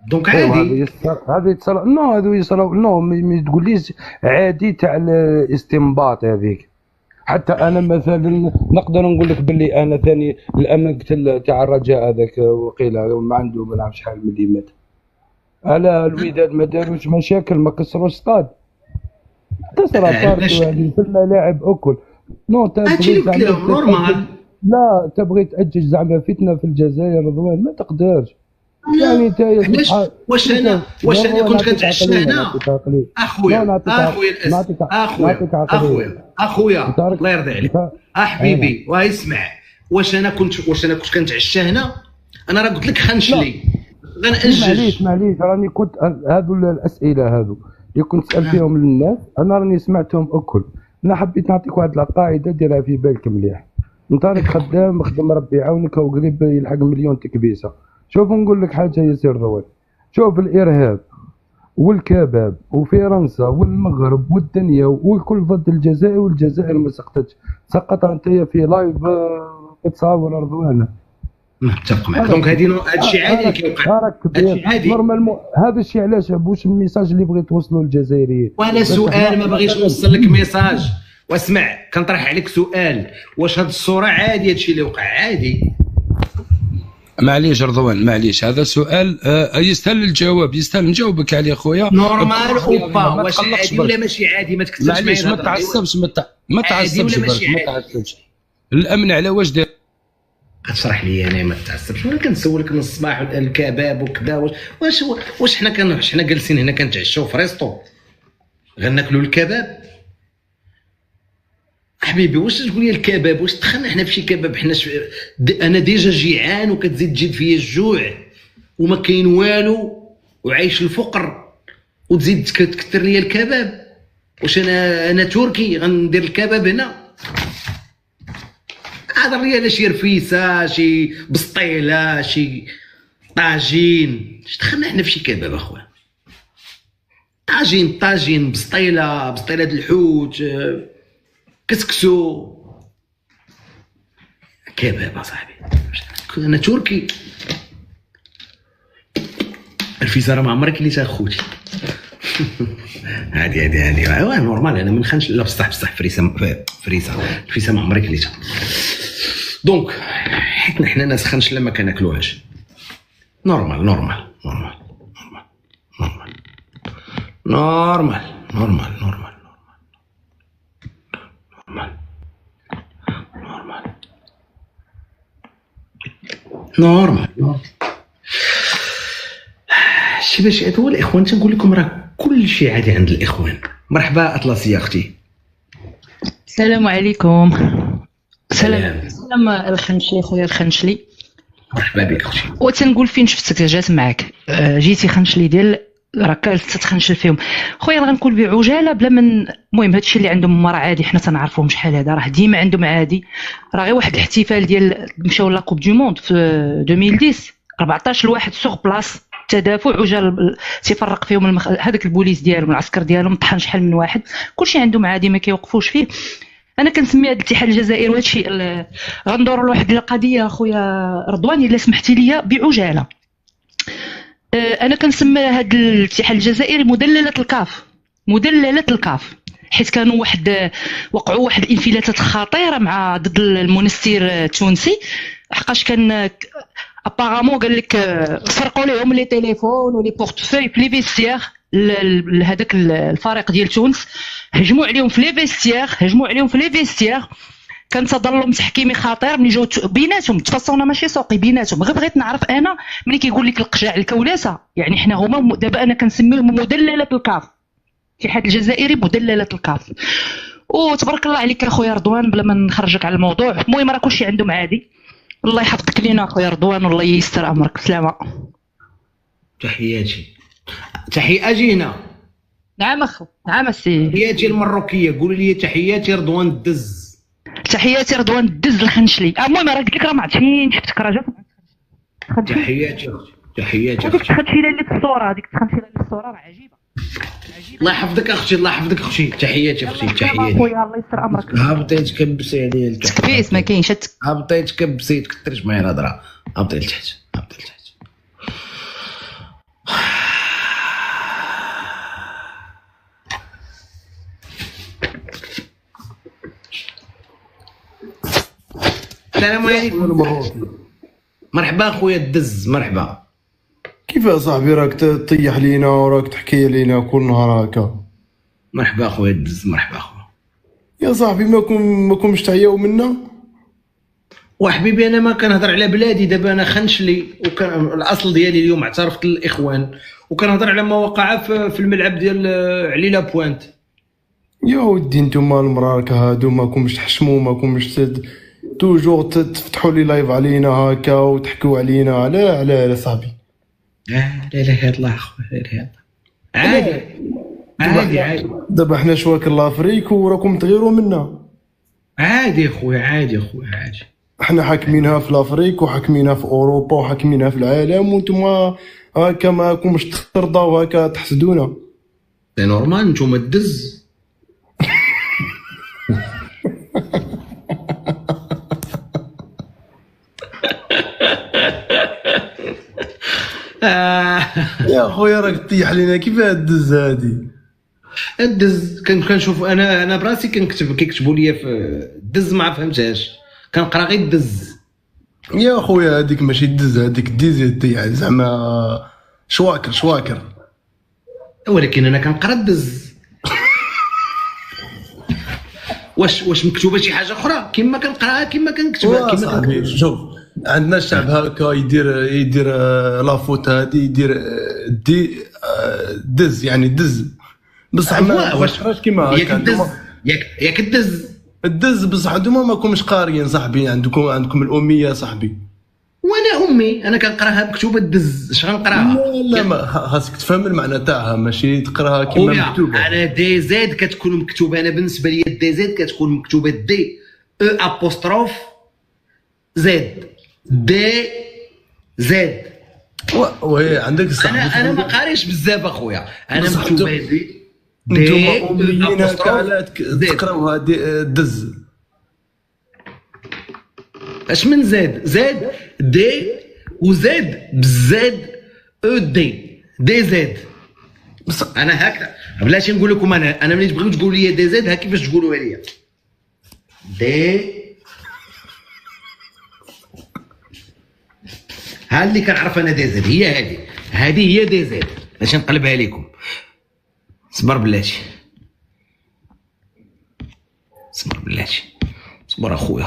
دونك عادي هذا يتصرف نو هذو يصراو نو ما تقوليش عادي تاع الاستنباط هذيك. حتى انا مثلا نقدر نقول لك باللي انا ثاني الامن قتل تاع الرجاء هذاك وقيله ما عنده ما نعرف شحال من اللي مات على الوداد ما داروش مشاكل ما كسروش ستاد كسروا طارت في الملاعب اكل نو نورمال. لا تبغي تأجج زعما فتنه في الجزائر رضوان ما تقدرش يعني انت واش انا كنت كنتعشى هنا اخويا الله يرضي عليك حبيبي واسمع. واش انا كنت كنتعشى هنا. انا راه قلت لك خنشلي غنأجج. معليش راني كنت هذو الاسئله هذو اللي كنت سأل فيهم للناس انا راني سمعتهم اكل. انا حبيت نعطيك واحد القاعده ديرها في بالك مليح. انت راك خدام ربي يعاونك وقريب يلحق مليون تكبيسه. شوف نقول لك حاجه يا سير ضوي. شوف الارهاب والكباب وفرنسا والمغرب والدنيا والكل ضد الجزائر والجزائر ما سقطتش. سقط انت في لايف بتصاور رضوان. متفق معك. دونك هادشي عادي اللي كيوقع. هادشي عادي نورمالمون. هذا الشيء علاش واش الميساج اللي بغيت توصلوا للجزائريين. وانا سؤال ما باغيش نوصل لك ميساج. واسمع كنطرح عليك سؤال. واش هاد الصوره عادي هادشي اللي وقع عادي؟ معليش رضوان معليش هذا سؤال يستاهل الجواب يستاهل نجاوبك عليه خويا. نورمال اوبا واش عادي ولا ماشي عادي؟ ما تكتبش معليش ما تعصبش ما تعصبش الامن على واش داير. اشرح لي انا ما تعصبش. وانا كنسولك من الصباح الكباب وكذا واش حنا جالسين هنا كنتعشاو في ريستو غناكلوا الكباب حبيبي. واش تقول لي الكباب واش دخلنا حنا فشي كباب؟ حنا انا ديجا جيعان وكتزيد تجيب فيا الجوع وما كاين والو وعايش الفقر وتزيد تكثر لي الكباب. واش انا تركي غندير الكباب هنا؟ هذا لي على شي رفيسه شي بسطيله شي طاجين. اش دخلنا حنا فشي كباب اخويا؟ طاجين بسطيله الحوت كسكسو كباب اصاحبي. انا تركي. الفيزا راه ما عمرك كليتها اخوتي. هادي نورمال. انا ما نخنش لا بصح فريسه الفيزا ما عمرك كليتها. دونك حيت حنا ناس خنش لما كناكلوهاش. نورمال. شتي باش هو الاخوان تنقول لكم راه كل شيء عادي عند الاخوان. مرحبا اطلسيه اختي. السلام عليكم. سلام الخنشلي خويا الخنشلي. مرحبا بك اختي. وتنقول فين شفتك جات معاك جيتي خنشلي ديال راك تتخنشل فيهم خويا. غنقول بعجاله بلا من المهم هادشي اللي عندهم راه عادي، حنا تنعرفوهم شحال هذا راه ديما عندهم عادي. راه غير واحد الاحتفال ديال مشاو لا كوب دو موند في 2010 14 الواحد سوغ بلاص تدافع عجال تيفرق فيهم هذاك البوليس ديالهم العسكر ديالهم طحن شحال من واحد. كلشي عندهم عادي ما كيوقفوش فيه. انا كنسمي هذا الاتحاد الجزائري وهذا الشيء غندوروا لواحد القضيه خويا رضوان الا سمحتي لي بعجاله. انا كنسمي هذا الاتحاد الجزائري مدلله الكاف، مدلله الكاف، حيت كانوا وقعوا واحد الانفلاتات خطيره مع ضد المونستير التونسي. حقاش كان ابارامون قال لك سرقوا لهم لي تليفون ولي بورتفوي في لي فيستير. هذاك الفريق ديال تونس هجموا عليهم في لي فيستير، كان تظلم تحكيمي خطير. ملي جاو بيناتهم تفصلنا ماشي سوقي بيناتهم. غير بغيت نعرف انا ملي كيقول لك القجاع الكولاسه يعني حنا هما دابا انا كنسميهم مدلله الكاف، الاتحاد الجزائري مدلله الكاف. وتبارك الله عليك اخويا رضوان بلا ما نخرجك على الموضوع. المهم راه كلشي عندهم عادي. الله يحفظك لينا اخويا رضوان والله ييسر امرك. سلامه. تحياتي. اجي هنا. نعم اخو. نعم السي. تحياتي المروكيه. قولي لي تحياتي رضوان الدز. تحياتي رضوان الدز الخنشلي. المهم راه قلت لك راه ما عرفتش شفتك راه جات. تحياتي اختي. تحياتي هذيك تخنشيله اللي في الصوره، هذيك تخنشيله اللي في الصوره راه عجيبه. الله يحفظك اختي. الله يحفظك اختي. تحياتي اختي. تحياتي خويا الله يستر امرك. هبطيت كبسي عليا تكبيس ما كاينش. هبطيت كبسي تكثرش معايا الهضره. هبطي لتحت. السلام عليكم. مرحبا خويا الدز. مرحبا. كيف يا صاحبي راك تطيح لينا وراك تحكي لينا كل نهار هكا؟ مرحبا خويا الدز. مرحبا خويا. يا صاحبي ماكمش تعياو منا؟ وحبيبي انا ما كنهضر على بلادي. دابا انا خنشلي وكان الاصل ديالي اليوم اعترفت للاخوان وكنهضر على ما وقع في الملعب ديال عليلا بوينت. يا ودي نتوما المراكه هادو ماكمش تحشموا ماكمش توجور تفتحوا لي لايف علينا هكا وتحكوا علينا. على صاحبي. لا اله الا الله خويا. لا اله الا الله. عادي. دابا حنا شواك الافريك وراكم تغيروا منا. عادي خويا. عادي. حنا حاكمينها في الافريك وحاكمينها في اوروبا وحاكمينها في العالم وانتم هكا ماكمش ترضاو هكا تحسدونا. سي نورمال نتوما الدز. يا خويا راك تطيح لينا. كيف الدز هادي؟ الدز كنشوف انا براسي كيكتبوا لي في الدز ما فهمتهاش. كنقرا غير الدز. يا خويا هذيك ماشي الدز هذيك ديزيتي يعني زعما شواكر. ولكن انا كنقرا الدز. واش مكتوبه شي حاجه اخرى كما كنقراها كما كنكتبها كما شوف عندنا الشعب هكا يدير لافوت هادي يدير دز يعني دز بصح واش كيما هكا ياك الدز بصح انتوما ماكمش قاريين صاحبي. عندكم الاميه صاحبي. وانا امي انا كنقراها مكتوبه الدز. اش غنقراها؟ لا ما خاصك تفهم المعنى تاعها ماشي تقراها كيما مكتوبه. انا دي زد كتكون مكتوبه. انا بالنسبه لي دي زد كتكون مكتوبه دي او ابوستروف زد دي زد. وي عندك صح. انا ما قاريش بزاف اخويا. انا مكتوبه دي نتوما اميين هكا تقراوها دز. اش من زد دي وزد بزاد او دي زد. بس انا هكذا بلاتي نقول لكم انا ملي تبغيو تقولوا لي دي زد ها كيفاش تقولوها لي دي. ها اللي كنعرف انا دي زد هي هذه هي دي زد. باش نقلبها لكم. صبر بلاتي. صبر اخويا.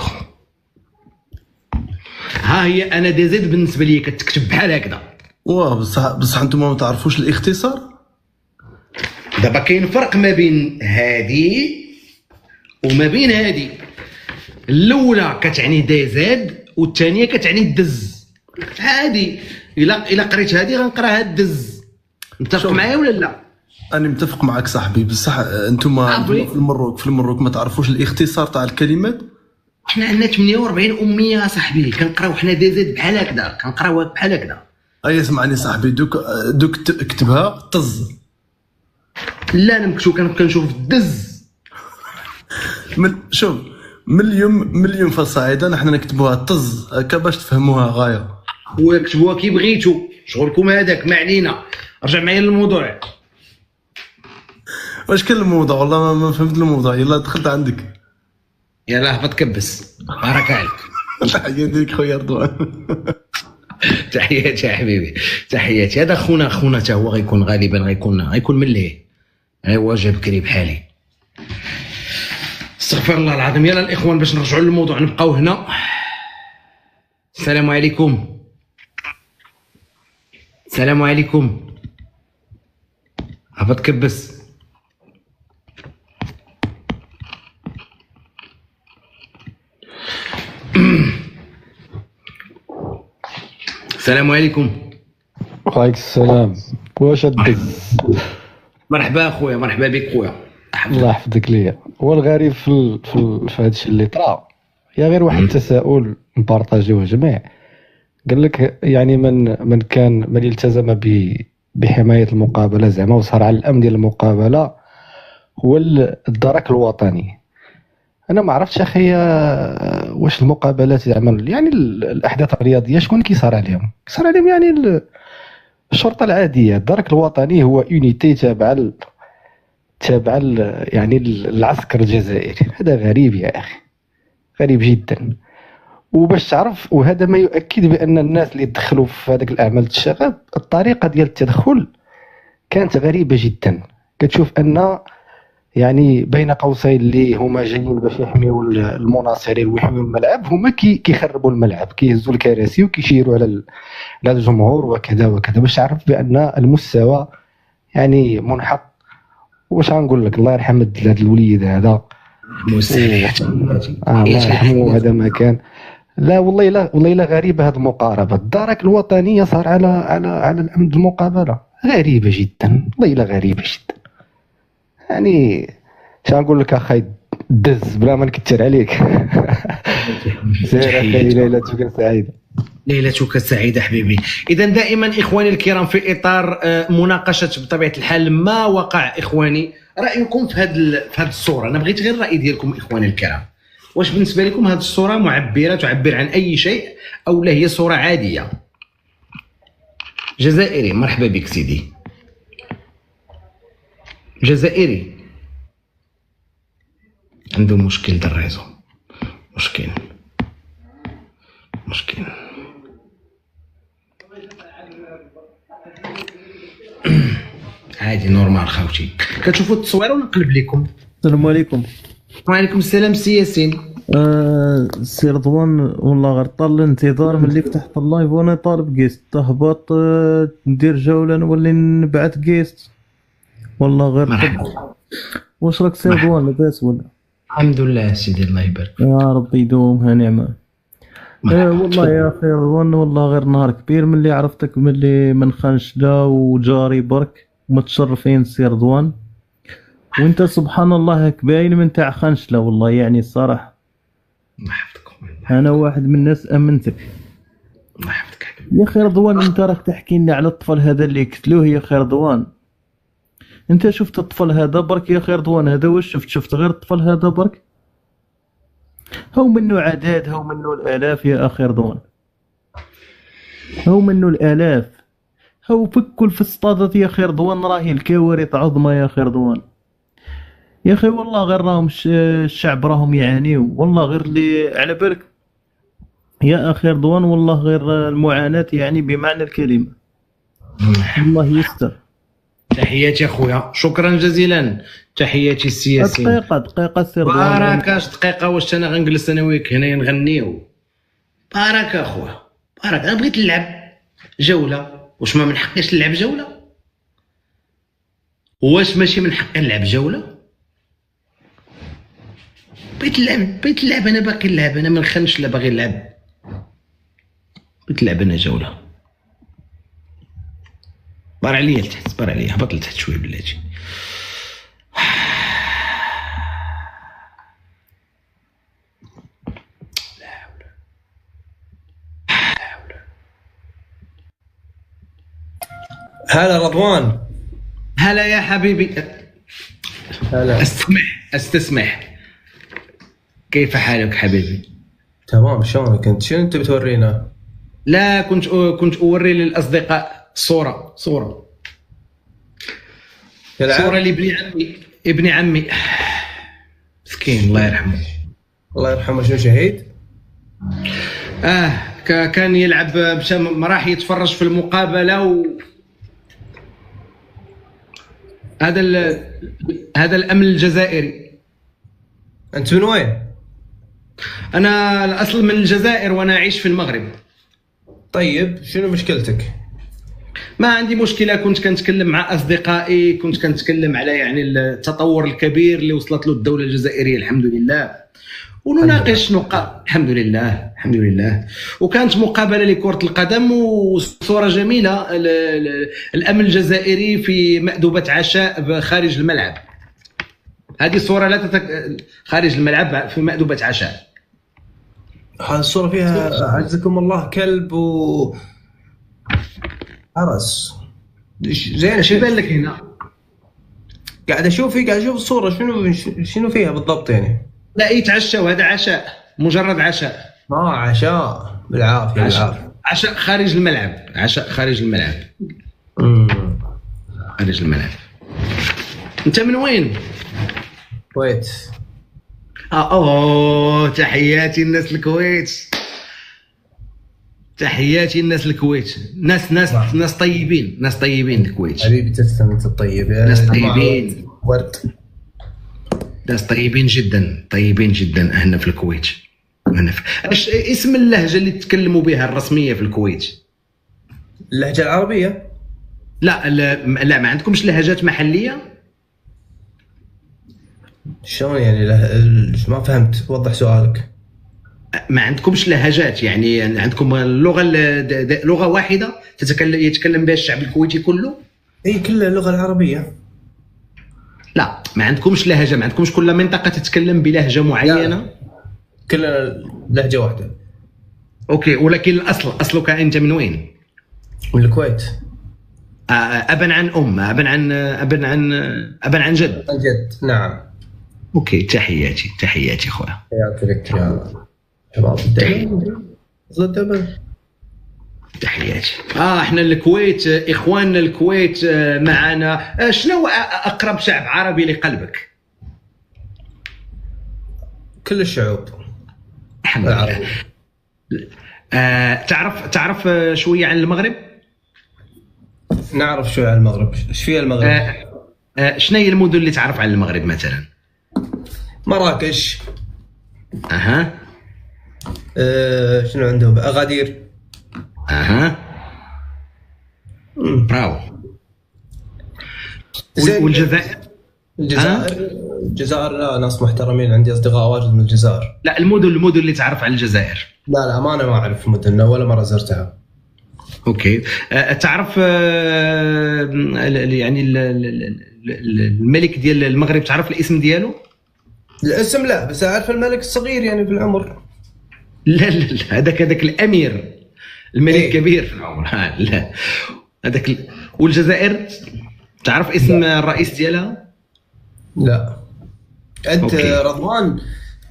ها هي انا دي زد بالنسبه لي كتكتب بحال هكذا واه بصح انتم ما تعرفوش الاختصار. دابا كاين فرق ما بين هادي وما بين هادي. الاولى كتعني دي زاد والثانيه كتعني الدز. عادي الا قريت هادي غنقرا هاد الدز. متفق معايا ولا لا؟ انا متفق معك صاحبي، بصح انتم في المروك ما تعرفوش الاختصار تاع الكلمات. حنا عندنا 48 اميه صاحبي، كنقراو حنا دي زاد بحال هكذا، كنقراوها بحال هكذا. اسمعني صاحبي، دوك كتبها طز. لا انا كنشوف الدز. شوف مليون فصاعدا نحن نكتبوها طز هكا باش تفهموها غايه، وكتبوها كي بغيتو. شغلكم هذاك، ما علينا. رجع معايا للموضوع. واش كان الموضوع؟ والله ما فهمت الموضوع. يلا دخلت عندك. يلا هبط كبس. بارك عليك. تحياتي ليك خويا رضوان. تحياتي يا حبيبي، تحياتي. هذا خونا حتى هو غيكون غالبا غيكون من ليه. هو جا بكري بحالي. استغفر الله العظيم. يلا الاخوان باش نرجعوا للموضوع نبقاو هنا. السلام عليكم. السلام عليكم. هبط كبس. السلام عليكم. وعليكم السلام. واش الدز؟ مرحبا اخويا، مرحبا بك خويا. الله يحفظك ليا. هو الغريب في هذا الشيء اللي طرا يا غير واحد التساؤل نبارطاجيوه جميع. قال لك يعني من التزم بحمايه المقابله زعما وصار على الامن ديال المقابله هو الدرك الوطني. انا ما عرفتش اخي واش المقابلات زعما يعني الاحداث الرياضيه شكون كيصار عليهم يعني الشرطه العاديه. الدرك الوطني هو يونيتي تابع يعني العسكر الجزائري. هذا غريب يا اخي، غريب جدا. وباش تعرف، وهذا ما يؤكد بان الناس اللي دخلوا في هذاك الاعمال الشغب الطريقه ديال التدخل كانت غريبه جدا. كتشوف ان يعني بين قوسين اللي هما جايين باش يحميوا المناصرين ويحميوا الملعب، هما كيخربوا الملعب، كيهزوا الكراسي وكيشيروا على الجمهور وكذا وكذا، باش تعرف بان المستوى يعني منحط. واش غنقول لك، الله يرحم هذا الوليد هذا، الله يرحمه. هذا ما كان. لا والله غريبه هذه المقاربه. الدرك الوطنيه صار على الامن المقابله. غريبه جدا، والله غريبه جدا. يعني شنو نقول لك اخي، دز بلا ما نكثر عليك. سير اخي، ليلتك سعيده. ليلتك سعيده حبيبي. اذا دائما اخواني الكرام في اطار مناقشه بطبيعه الحال ما وقع، اخواني رايكم في هذه الصوره. انا بغيت غير الراي ديالكم اخواني الكرام. واش بالنسبه لكم هذه الصوره معبره، تعبر عن اي شيء، او لا هي صوره عاديه؟ جزائري، مرحبا بك سيدي. جزائري عنده مشكل الريزو، مشكل عادي نورمال خوتي. كتشوفوا التصوير ونقلب لكم. السلام عليكم. وعليكم السلام سي ياسين. سي رضوان، والله غير طال الانتظار ملي فتحت اللايف وانا طالب كيست تهبط ندير جوله نولي نبعث كيست. والله غير واش راك سي رضوان لاباس ولا؟ الحمد لله سيدي، الله يبارك يا ربي يدومها نعمه. والله يا اخي رضوان، والله غير نهار كبير ملي عرفتك، ملي من خنشله وجاري برك متشرفين سي رضوان. وانت سبحان الله هك باين من تاع خنشله، والله يعني الصراحه الله يحفظكم. انا واحد من الناس امنتك. الله يحفظك يا اخي رضوان. انت راك تحكي لنا على الطفل هذا اللي قتلوه يا اخي رضوان. انت شفت الطفل هذا برك يا اخي رضوان؟ هذا واش شفت غير الطفل هذا برك؟ هو منه عداد، هو منه الالاف يا اخي رضوان، هو منه الالاف. هو فكوا في السطادات يا اخي رضوان، راهي الكوارث عظمى يا اخي رضوان. يا اخي والله غير راهم الشعب راهم يعانيوا، والله غير اللي على بالك يا اخي رضوان، والله غير المعاناة يعني بمعنى الكلمة. الله يستر. تحياتي اخويا، شكرا جزيلا. تحياتي السي ياسين. دقيقة سي رضوان. باركاش دقيقة. واش انا غنجلس انا وياك هنا نغنيو؟ بارك اخويا، بارك. انا بغيت نلعب جولة واش ما من حقيش نلعب جوله؟ واش ماشي من حقي نلعب جوله؟ بغيت نلعب انا باقي نلعب، انا ما نخنش لا باغي نلعب، بغيت نلعب انا جوله. بار عليا لتحت، بار عليا، هبط لتحت شويه بلاتي. هلا رضوان. هلا يا حبيبي. هلا. استسمح. كيف حالك حبيبي؟ تمام. شلونك انت؟ شنو انت بتورينا؟ لا كنت اوري للاصدقاء صوره لابن عمي. ابن عمي مسكين الله يرحمه. الله يرحمه. شنو شهيد؟ كان يلعب، مشى راح يتفرج في المقابله هذا الامن الجزائري. انت من وين؟ انا الاصل من الجزائر وانا اعيش في المغرب. طيب شنو مشكلتك؟ ما عندي مشكله، كنت كنتكلم مع اصدقائي، كنت كنتكلم على يعني التطور الكبير اللي وصلت له الدوله الجزائريه الحمد لله، ونناقش الحمد لله. وكانت مقابله لكره القدم وصوره جميله، الامن الجزائري في مأدبه عشاء خارج الملعب. هذه الصوره لا خارج الملعب في مأدبه عشاء. هذه الصوره فيها عزكم الله كلب و عرس. زين ايش يبان لك هنا؟ قاعد اشوف الصوره، شنو فيها بالضبط يعني؟ لا يتعشوا، هذا عشاء، مجرد عشاء. عشاء بالعافيه. عشاء خارج الملعب، خارج الملعب. خارج الملعب. انت من وين؟ الكويت. تحياتي الناس الكويت، تحياتي الناس الكويت، ناس طيبين الكويت. حبيبي تسلم، انت طيب. ناس طيبين، ورد. ناس طيبين جدا اهلنا في الكويت. اسم اللهجه اللي تتكلموا بها الرسميه في الكويت؟ اللهجه العربيه. لا ما عندكمش لهجات محليه؟ شلون يعني؟ ما فهمت، وضح سؤالك. ما عندكمش لهجات يعني عندكم لغه واحده يتكلم بها الشعب الكويتي كله؟ اي كلها اللغه العربيه. لا ما عندكمش لهجه، ما عندكمش كل منطقه تتكلم بلهجه معينه؟ كلنا لهجه واحده. اوكي، ولكن اصلك انت من وين؟ من الكويت. ابا عن ام، ابا عن جد. عن جد، نعم. اوكي، تحياتي خويا. حياك لك يا شباب. تحياتي. احنا الكويت، اخواننا الكويت معنا. شنو اقرب شعب عربي لقلبك؟ كل الشعوب. الحمد لله. تعرف شويه عن المغرب؟ نعرف شويه عن المغرب. ايش فيها المغرب؟ شنو هي المدن اللي تعرف عن المغرب مثلا؟ مراكش. شنو عندهم؟ اغادير. براو. والجزائر؟ الجزائر لا، ناس محترمين، عندي اصدقاء واجد من الجزائر. لا المدن اللي تعرف عن الجزائر؟ لا ما انا ما اعرف مدن، ولا مره زرتها. اوكي. تعرف يعني الملك ديال المغرب، تعرف الاسم ديالو؟ الاسم لا، بس اعرف الملك الصغير يعني في العمر. لا هذاك الامير، الملك كبير في العمر. لا هذاك والجزائر تعرف اسم الرئيس ديالها؟ لا. انت رضوان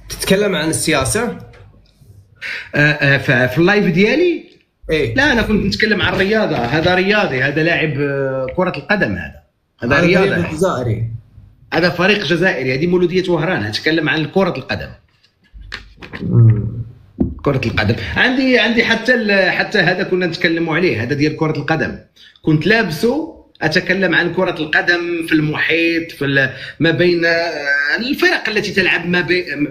تتكلم عن السياسه؟ في اللايف ديالي؟ ايه. لا انا كنت نتكلم عن الرياضه. هذا رياضي، هذا لاعب كره القدم. هذا رياضي جزائري. هذا فريق جزائري، هذه مولوديه وهران. اتكلم عن كره القدم. كرة القدم عندي حتى هذا كنا نتكلموا عليه، هذا ديال كرة القدم كنت لابسه. أتكلم عن كرة القدم في المحيط، ما بين الفرق التي تلعب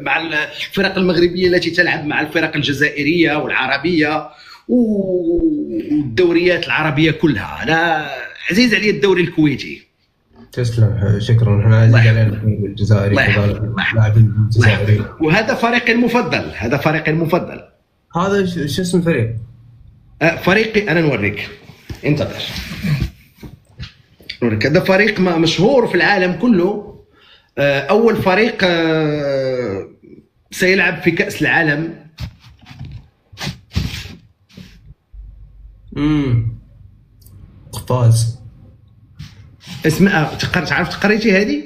مع الفرق المغربية التي تلعب مع الفرق الجزائرية والعربية، والدوريات العربيه كلها. انا عزيز علي الدوري الكويتي. تسلم، شكرا. احنا عزيز علينا الجزائري لاعبين الجزائريين. وهذا فريقي المفضل، هذا فريقي المفضل. هذا شو اسم الفريق؟ فريقي انا نوريك، انتظر نوريك. هذا فريق مشهور في العالم كله، اول فريق سيلعب في كأس العالم. قفاز. اسمها تعرف قريتي هذه؟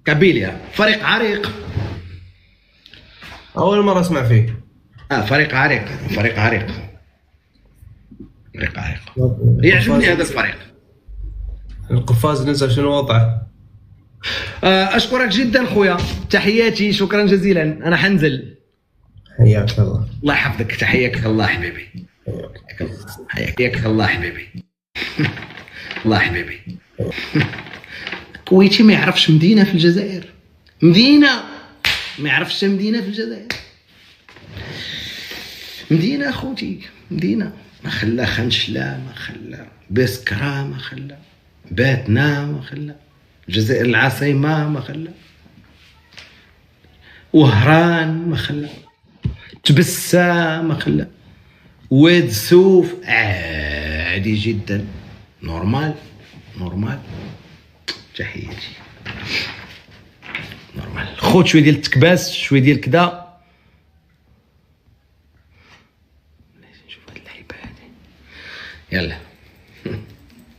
كابيليا، فريق عريق. اول مره اسمع فيه. فريق عريق، فريق عريق، فريق عريق. يعجبني هذا الفريق. القفاز نزل شنو وضعه؟ اشكرك جدا خويا، تحياتي، شكرا جزيلا. انا حنزل. حياك الله. الله يحفظك، تحياك الله حبيبي. حياك الله حبيبي. الله حبيبي. كويتي ما يعرفش مدينه في الجزائر، مدينه ما يعرفش مدينه في الجزائر. مدينه اخوتي، مدينه ما خلا خنشله، ما خلا بسكرة، ما خلا باتنا، ما خلا الجزائر العاصمه، ما خلا وهران، ما خلا تبسة، ما خلا واد سوف. عادي جدا، نورمال نورمال. تحياتي نورمال. خذ شويه ديال التكباس، شويه ديال كدا. نشوف هاد اللعيبه هادي. يلا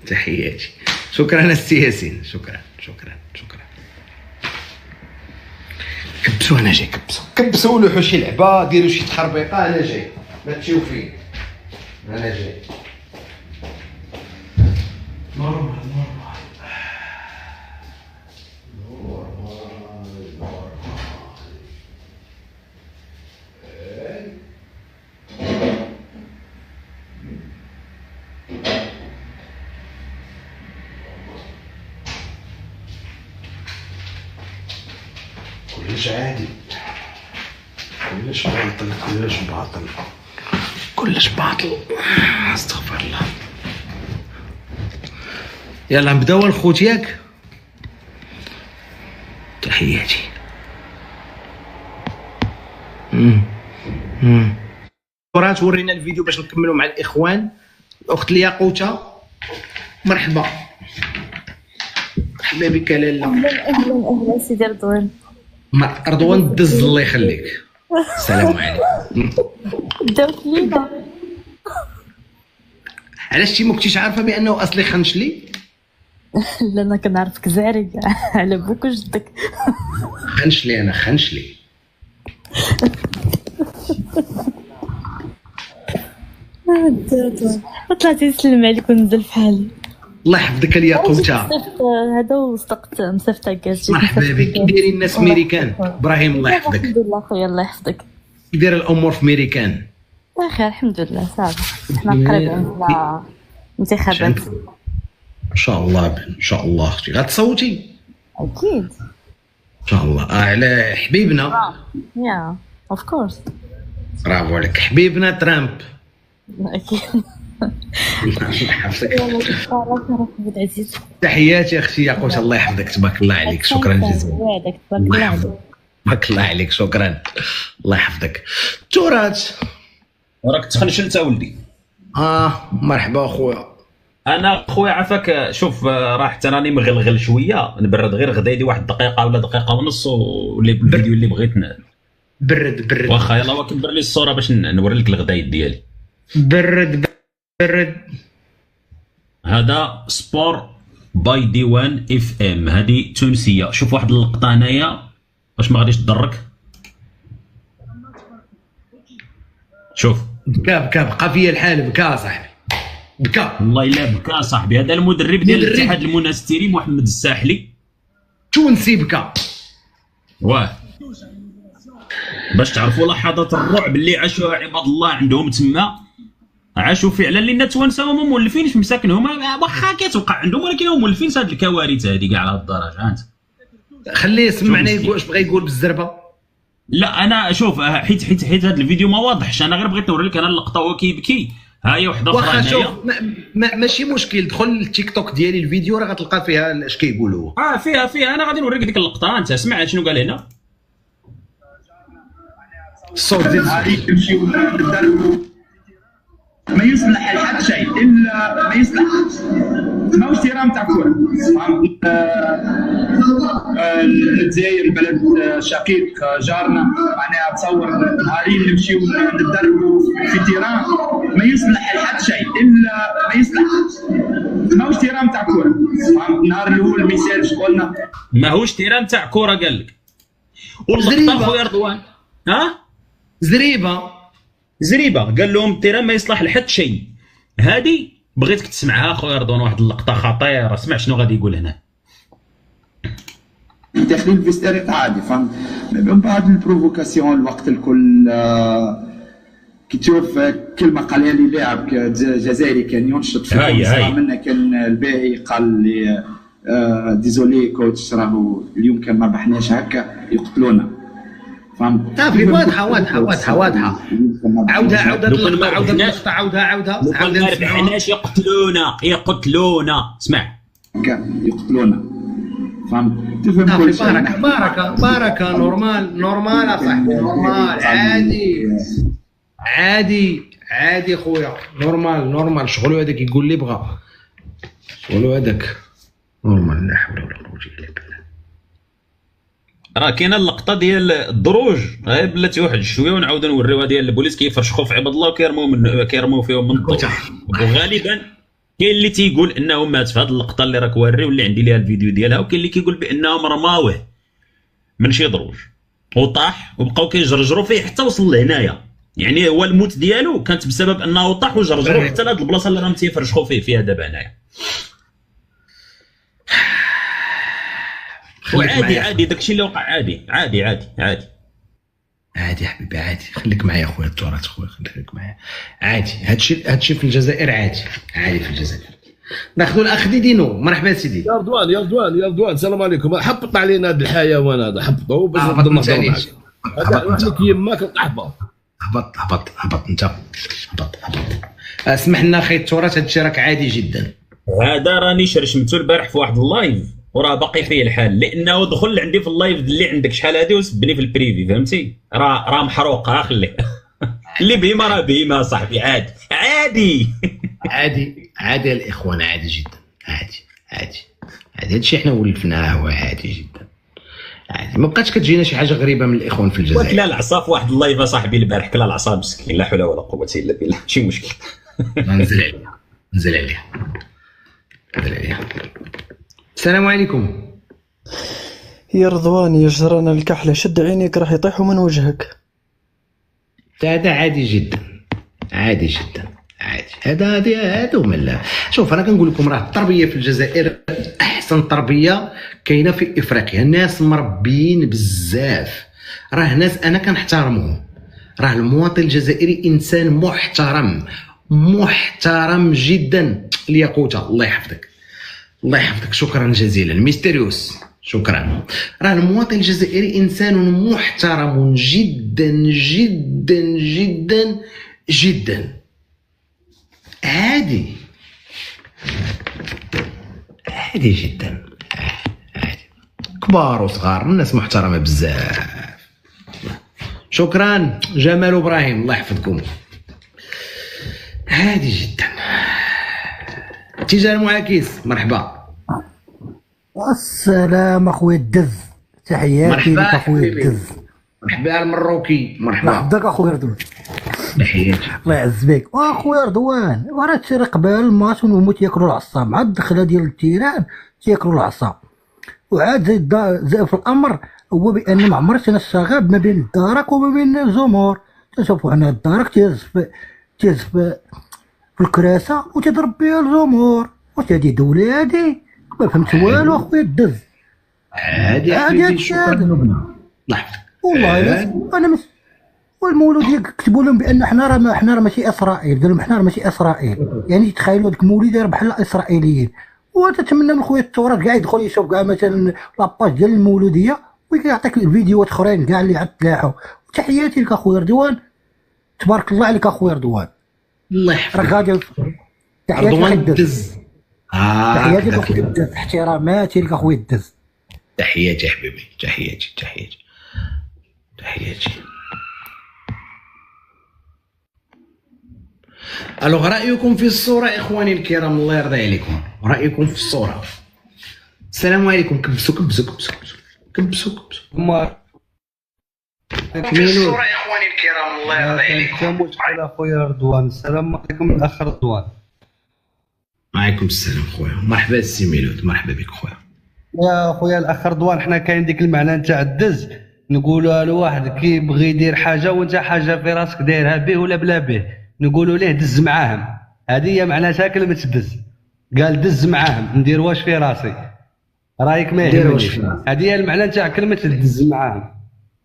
تحياتي، شكرا السي ياسين، شكرا شكرا شكرا. كبسوا، انا جاي. كبسوا لوحوا شي لعبه، ديروا شي تخربيقه، انا جاي. ما تمشيو فين، انا جاي. نورمال كلش عادي، كلش باطل، كلش باطل، كلش باطل. استغفر الله. يلا نبداو الخوت ياك. تحياتي. كرات ورينا الفيديو باش نكملوا مع الاخوان. الاخت الياقوته، مرحبا. مرحبا بك لاله. اهلا سيدي رضوان. رضوان دز، الله يخليك. السلام عليكم. داوت لينا. علاش ما كنتيش عارفه بانه اصلي خنشلي؟ لا انا كنعرفك زعري على بوك وجدك. خنشلي، انا خنشلي. طلعتي نسلم عليك وننزل في حالي. الله يحفظك الياقوته. هذا وصدقت مسافه كاس. مرحبا بك. كي دايرين الناس ميريكان؟ ابراهيم الله يحفظك. الحمد لله خويا، الله يحفظك. كي داير الامور في ميريكان؟ بخير الحمد لله، صافي. حنا قريبين على انتخابات. ان شاء الله، ان شاء الله اختي غتصوتي. اكيد ان شاء الله. على حبيبنا. يا اوف كورس. برافو عليك حبيبنا ترامب. اكيد. الله يحفظك. تحياتي اختي ياقوت، الله يحفظك، تبارك الله عليك، شكرا جزيلا. تبارك الله عليك، شكرا. الله يحفظك. التراث راك تخنشل انت ولدي. مرحبا خويا. انا خويا عافاك. شوف راه حتى راني مغلغل شويه، نبرد غير غدايدي واحد دقيقه ولا دقيقه ونص، واللي بالفيديو اللي بغيت برد. واخا يلا كبر لي الصوره باش نوري لك الغدايد ديالي. برد. هذا سبور باي ديوان اف ام، هذه تونسيه. شوف واحد اللقطه هنايا باش ما غاديش تضرك. شوف بقى فيا الحال، بكى صاحبي، بكى والله الا بكى صاحبي. هذا المدرب ديال الاتحاد المنستيري محمد الساحلي، تونسي، بكى. واه باش تعرفوا لحظات الرعب اللي عاشوها عباد الله عندهم تما، عاشوا فعلا، لان توانسه هما مولفين في مساكنهم، واخا كتوقع عندهم ولكن هما مولفين هاد الكوارث هذه كاع على هاد الدرجه. انت خليه يسمعنا يقول اش بغى يقول بالزربه. لا انا شوف حيت هذا الفيديو ما واضحش، انا غير بغيت نوري لك انا اللقطه وهو كيبكي. ها هي وحده اخرى واخا شوف هنايا. ماشي مشكل، دخل للتيك توك ديالي الفيديو راه غتلقى فيها اش كيقولوا. فيها انا غادي نوريك ديك اللقطه. انت سمع شنو قال هنا. الصوت ديال نمشيو ندربوا. ما يصلح لحد شيء الا ما يصلح، ماهوش احترام تاع كره. الجزائر بلد شقيق جارنا، معناها تصور نهارين نمشيو ندربوا في تيران، ما يصلح لحد شيء الا ما يصلح، ماهوش احترام تاع كره. النهار الاول ما يسالش قلنا ماهوش احترام تاع كره قال لك. واللقطه خويا رضوان زريبه قال لهم التيران ما يصلح لحد شيء. هذه بغيتك تسمعها خويا رضوان، واحد اللقطه خطيره. اسمع شنو غادي يقول هنا. داخلين الفيستير عادي، فهم من بعد البروفوكاسيون الوقت الكل كي تشوف كلمه قالها لي لاعب جزائري كان ينشط في منا، كان الباهي قال لي ديزولي كوتش راهو اليوم كان ما ربحناش هكا يقتلونا. فهمت؟ صافي واضحه. عاودها ما ربحناش يقتلونا. اسمع يقتلونا. فهمت؟ بركه نورمال اصاحبي، نورمال عادي خويا، نورمال. شغلو هذاك يقول لي بغا، شغلو هذاك نورمال. لا حول ولا قوه الا بالله. راه كاينه اللقطه ديال الدروج، غير بلاتي واحد شويه ونعاودو نوريوها، ديال البوليس كيفرشخوا في عباد الله وكيرموا فيهم من الضوء. وغالبا كاين اللي تيقول انه مات في هذه اللقطه اللي راك واري واللي عندي ليها الفيديو ديالها، وكاين اللي كيقول بانهم رماوه من شي دروج وطاح وبقاو كيجرجروا فيه حتى وصل لهنايا. يعني هو الموت ديالو كانت بسبب انه طاح وجرجروا حتى لهاد البلاصه اللي راهم تيفرشخوا فيها دابا هنايا. وعادي داكشي اللي وقع عادي يا حبيبي، عادي. خليك معايا خويا التراث، خويا خليك معايا. عادي هادشي في الجزائر عادي في الجزائر. ناخذوا الاخ ديدينو. مرحبا سيدي. يا رضوان السلام عليكم. هبط علينا هذا الحيوان هذا، هبطوا باش نقدر نهضر معاك. هذا وحدك يماك القحبه. هبط انت، هبط. اسمح لنا اخي التراث، هادشي راك عادي جدا. هذا راني شرشمتو البارح في واحد اللايف وراه باقي فيه الحال، لانه دخل عندي في اللايف اللي عندك شحال هادي وسبني في البريفي. فهمتي؟ راه محروق. خليه اللي بهيمه راه بهيمه صاحبي. عادي الاخوان، عادي جدا. عادي هادشي حنا ولفناه، وعادي جدا. عادي، ما بقاتش كتجينا شي حاجه غريبه من الاخوان في الجزائر. كلا العصا في واحد اللايف صاحبي البارح، كلا العصا مسكين، لا حول ولا قوه الا بالله. شي مشكل. نزل عليها. السلام عليكم. يا رضوان يا جران الكحله، شد عينيك راح يطيحوا من وجهك. هذا عادي جدا. هذا من شوف، انا كنقول لكم راه التربيه في الجزائر احسن تربيه كاينه في افريقيا. الناس مربيين بزاف، راه ناس انا كنحترمهم. راه المواطن الجزائري انسان محترم جدا. الياقوته الله يحفظك. شكرا جزيلا ميستيريوس، شكرا. راه المواطن الجزائري انسان محترم جدا جدا جدا جدا. عادي جدا. كبار وصغار، الناس محترمه بزاف. شكرا جمال ابراهيم، الله يحفظكم. عادي جدا. تيجان معاكس، مرحبا. السلام اخويا الدز، تحياتي لك اخويا الدز. مرحبا المروكي، مرحبا اخويا رضوان. تحياتي. الله يعز بك اخويا رضوان. وراه تشري قبل الماتش ونهمو تياكلوا العصا مع الدخله ديال التيران، تياكلوا العصا. وعاد زائد في الامر هو بان ما عمرش انا الشغاب ما بين الدارك وما بين الجمهور. تشوفوا هنا الدارك تيهز في الكراسه وتضرب بها الجمهور. واش هادي دوله هادي؟ ما فهمت والو اخويا الدز. عادي هادشي هذا. والله انا والمولود كتبوا لهم بان حنا راه ماشي اسرائيل. قالوا لهم حنا راه ماشي اسرائيل. يعني تخيلوا هذاك المولد راه بحال الاسرائيليين. وتتمنى من خويا التراث كاع يدخل يشوف كاع مثلا لاباج ديال المولوديه ويعطيك الفيديوهات اخرين كاع اللي عاد تلاحوا. تحياتي لك اخويا رضوان، تبارك الله عليك اخويا رضوان، الله يحفظك. راك غادي. تحياتي رضوان لك الدز. الدز. تحياتي لك اخويا الدز، احتراماتي لك اخويا الدز. تحياتي حبيبي، تحياتي. الوغ رايكم في الصوره اخواني الكرام، الله يرضي عليكم، رايكم في الصوره. السلام عليكم. كبسوا الصوره اخواني الكرام، الله يرضي عليكم. كان مشكل اخويا رضوان. السلام عليكم الاخ رضوان. وعليكم السلام خويا، مرحبا السي ميلود، مرحبا بك خويا. يا خويا الاخ رضوان، حنا كاين ديك المعنى نتاع الدز، نقولوا له واحد كيبغي يدير حاجه وانت حاجه في راسك دايرها به ولا بلا به، نقولوا ليه دز معاهم. هذه هي معناتها كلمه دز. قال دز معاهم، ندير واش في راسي، رايك ما يهمنيش. هذه هي المعنى نتاع كلمه دز معاهم،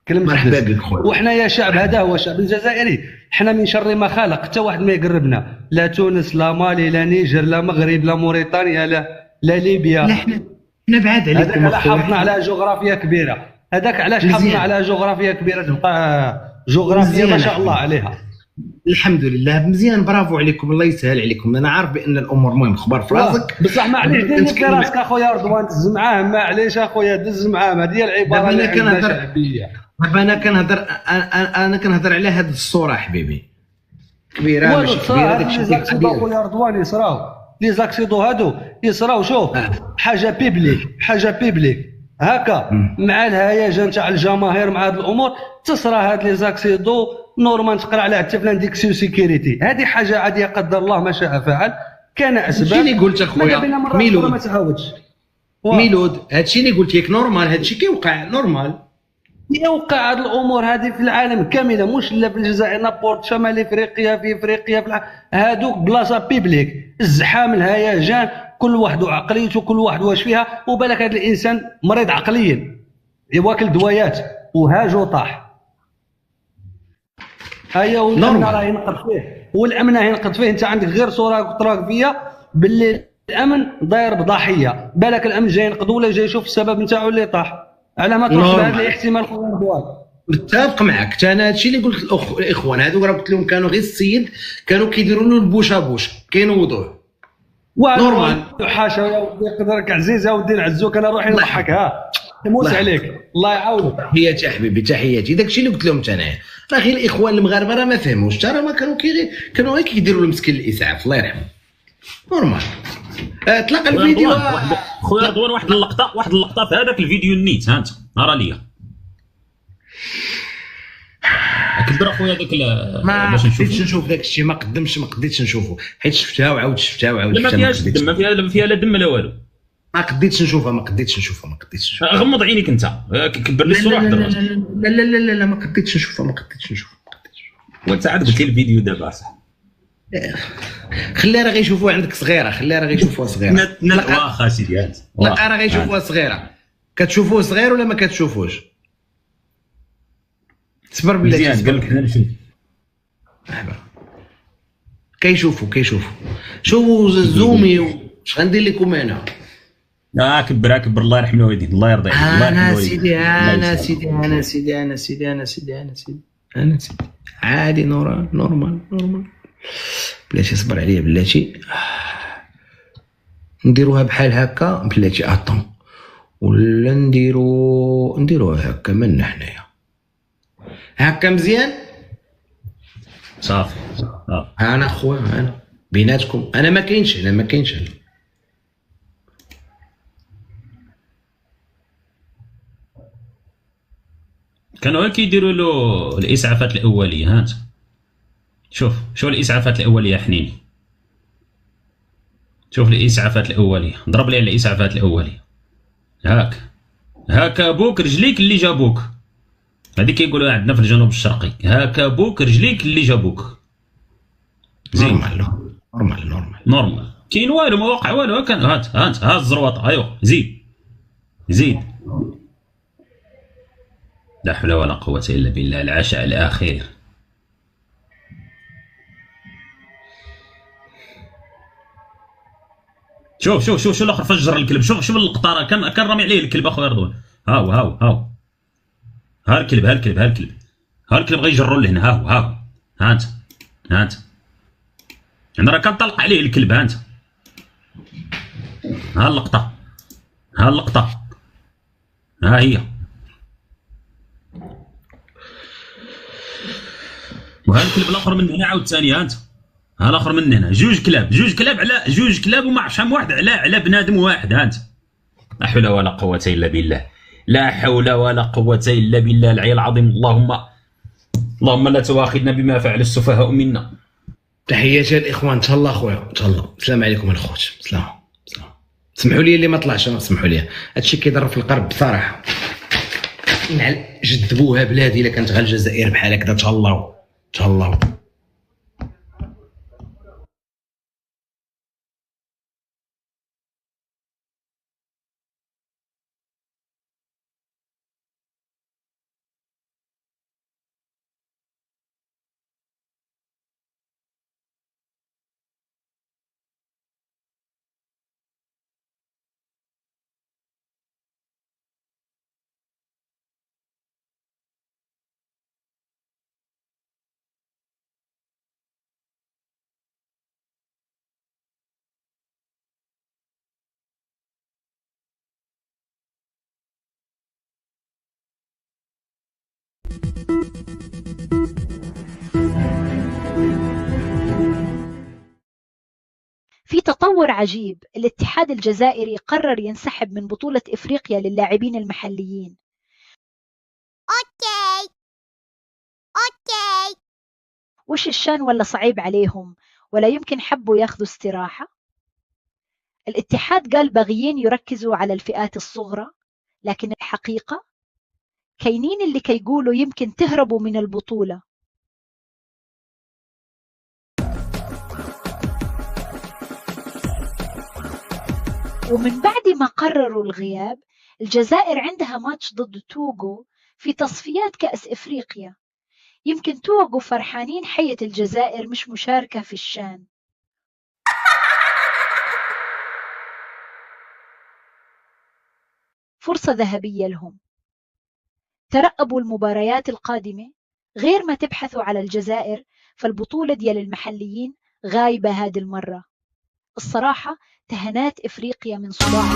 كلمه مرحبا دز. بك خويا. وحنا يا شعب، هذا هو الشعب الجزائري، حنا من شر ما خلق، حتى واحد ما يقربنا، لا تونس لا مالي لا نيجر لا مغرب لا موريتانيا لا ليبيا. لا حنا بعاد عليكم. هذاك علاش حافظنا على جغرافيا كبيره، هذاك علاش حافظنا على جغرافيا كبيره، تبقى جغرافيا ما شاء الله عليها. الحمد لله مزيان، برافو عليكم، الله يسهل عليكم. انا عارف بان الامور مهم، خبر في راسك بصح معليش دير في راسك اخويا رضوان، دز معاهم، معليش اخويا دز معاهم. هذه هي العباره اللي عندنا شعبيه. انا كنهضر على هذه الصوره حبيبي، كبيره ماشي كبيره، داك الشيء ديال القضيه. اخويا رضوان يصراو لي زاكسيدو هادو يصراو، شوف حاجه بيبليك هكا، مع الهيجان تاع الجماهير مع هاد الامور تصرى هاد لي زاكسيدو نورمال، تقرا عليها حتى فلان ديكسيو سيكيوريتي. هذه حاجه عاديه، قدر الله ما شاء فعل، كان اسباب. هادشي اللي قلت اخويا ميلود، ما تعاودش ميلود، هادشي اللي قلت لك نورمال، هادشي كيوقع نورمال. يوقع هاد الامور هذه في العالم كامله، مش لا في الجزائر، نابورت، شمال افريقيا، في افريقيا، في هادوك بلاصه بيبليك، الزحام، الهيجان، كل واحد وعقليته، كل واحد واش فيها. وبالك هذا الانسان مريض عقليا، واكل دوايات وهاج وطاح. هيا والامن راه ينقض فيه، والامن ينقض فيه. انت عندك غير صوره فوتوغرافيه باللي الامن داير بضحيه، بالك الامن جاي ينقض ولا جاي يشوف السبب نتاعو اللي طاح. على ما تروح بهذا الاحتمال خويا رضوان. متفق معك، حتى انا هادشي اللي قلت الاخوان هذوك، راه قلت لهم كانوا غير السيد كانوا كيديروا له البوش ابوش، كاين وضوح نورمال. حاشا يا ودي، قدرك عزيز يا ودي نعزوك، انا روحي نضحك ها يموت عليك، الله يعاونك. تحياتي حبيبي، تحياتي. داكشي اللي قلت لهم حتى انايا، راه غير الاخوان المغاربه راه ما فهموش، حتى راه ما كانوا غير كيديروا المسكين الاسعاف، الله يرحمه نورمال. تلقى الفيديو خويا رضوان، واحد اللقطه في هذاك الفيديو النيت، ها انت راه ليا كدر اخويا هذاك ما قديتش نشوف داك الشيء، ما قديتش نشوفه، حيت شفتها وعاود شفتها وعاود شفتها. ما فيهاش دم، ما فيها لا دم لا والو. ما قديتش نشوفها. غمض عينيك انت، كبر لي الصوره واحد الراس. لا ما قديتش نشوفها. وانت عاد قلت لي الفيديو دابا صح. خليها راه غيشوفوها عندك صغيره، واخا سيدي هات، لا راه غيشوفوها صغيره. كتشوفوه صغير ولا ما كتشوفوش؟ صبر بالله. مزيان قال لك حنا نشوف. كيشوفوا شوفوا زومي. واش غندير لكم انا؟ كبر الله يرحم الوالدين، الله يرضي عليك. انا سيدي عادي، نورمال بلاتي. صبر عليا بلاتي، نديروها بحال هكا بلاتي. اطون ولا نديروها هكا من حنايا هكا مزيان صافي. انا خويا، انا بيناتكم، انا ما كاينش كانوا كيديروا له الاسعافات الاوليه. ها انت شوف الاسعافات الاوليه حنيني، شوف الاسعافات الاوليه، ضرب لي على الاسعافات الاوليه. هاك بوك رجليك اللي جابوك، هذيك كيقولوا عندنا في الجنوب الشرقي، هاك بوك رجليك اللي جابوك. زين نورمال كاين والو، ما وقع والو. كان هات الزروطه. ايوا زيد لا حول ولا قوه الا بالله. العشاء الاخير. شوف الاخر فجر الكلب. شوف اللقطه، راه كان رامي عليه الكلب اخويا رضوان. هاو ها الكلب ها الكلب ها الكلب ها الكلب غيجروا لهنا. ها هو ها هو ها انت ها انت انا راه كنطلق عليه الكلب. ها انت ها اللقطه ها اللقطه ها هي. وها الكلب الاخر من هنا عاود ثاني. ها انت ها الاخر من هنا. جوج كلاب على جوج كلاب وما عرف شحال واحد على بنادم واحد. ها انت لا حول ولا قوه الا بالله. لا حول ولا قوه الا بالله العلي العظيم. اللهم لا تواخذنا بما فعل السفهاء منا. تحياتي للاخوان. ان شاء الله اخويا ان شاء الله. السلام عليكم الخوت. سلام. سمحوا لي اللي ما طلعش. سمحوا لي هادشي كيضر في القلب بصراحه. جذبوها بلادي الا كانت غير الجزائر بحال هكذا. تهلاو تهلاو. في تطور عجيب، الاتحاد الجزائري قرر ينسحب من بطولة إفريقيا للاعبين المحليين. أوكي وش الشان ولا صعيب عليهم ولا يمكن حبوا ياخذوا استراحة؟ الاتحاد قال باغيين يركزوا على الفئات الصغرى، لكن الحقيقة كاينين اللي كيقولوا يمكن تهربوا من البطولة. ومن بعد ما قرروا الغياب، الجزائر عندها ماتش ضد توغو في تصفيات كأس إفريقيا. يمكن توغو فرحانين حية الجزائر مش مشاركة في الشان. فرصة ذهبية لهم. ترقبوا المباريات القادمة. غير ما تبحثوا على الجزائر، فالبطولة ديال المحليين غايبة هذه المرة. الصراحة تهنات إفريقيا من صباح